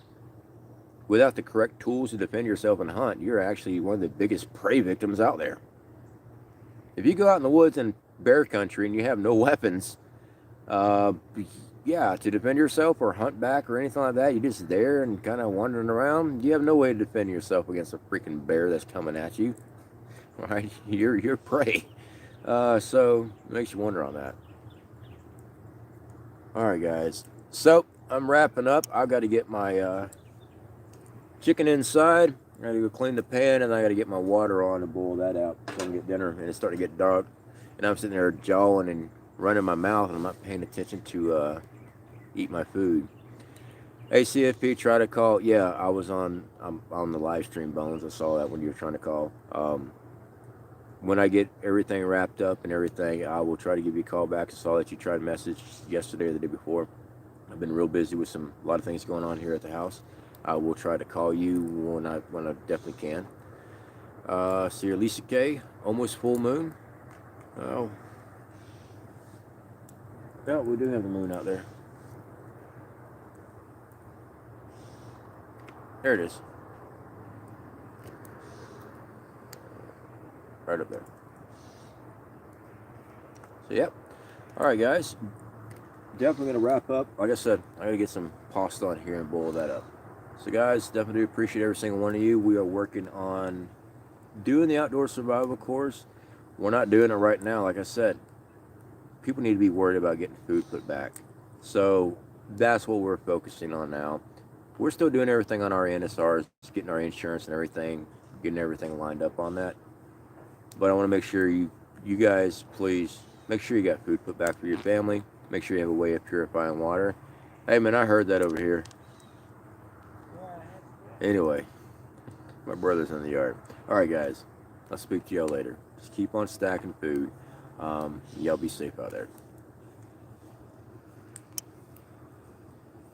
Without the correct tools to defend yourself and hunt, you're actually one of the biggest prey victims out there. If you go out in the woods in bear country and you have no weapons, yeah, to defend yourself or hunt back or anything like that, you're just there and kind of wandering around. You have no way to defend yourself against a freaking bear that's coming at you. Right? You're prey. So it makes you wonder on that. All right, guys. So I'm wrapping up. I've got to get my chicken inside. I got to go clean the pan, and I got to get my water on to boil that out so I can get dinner. And it's starting to get dark, and I'm sitting there jawing and running my mouth, and I'm not paying attention to eat my food. Hey, CFP, try to call. Yeah, I'm on the live stream, Bones. I saw that when you were trying to call. When I get everything wrapped up and everything, I will try to give you a call back. I saw that you tried to message yesterday or the day before. I've been real busy with a lot of things going on here at the house. I will try to call you when I definitely can. See your Lisa K, almost full moon. Oh, yeah, we do have the moon out there. There it is. Right up there. So, yep. All right, guys. Definitely going to wrap up. Like I said, I got to get some pasta on here and boil that up. So, guys, definitely appreciate every single one of you. We are working on doing the outdoor survival course. We're not doing it right now. Like I said, people need to be worried about getting food put back. So, that's what we're focusing on now. We're still doing everything on our NSRs, getting our insurance and everything, getting everything lined up on that. But I want to make sure you guys, please, make sure you got food put back for your family. Make sure you have a way of purifying water. Hey, man, I heard that over here. Anyway, my brother's in the yard. All right, guys. I'll speak to y'all later. Just keep on stacking food. Y'all be safe out there.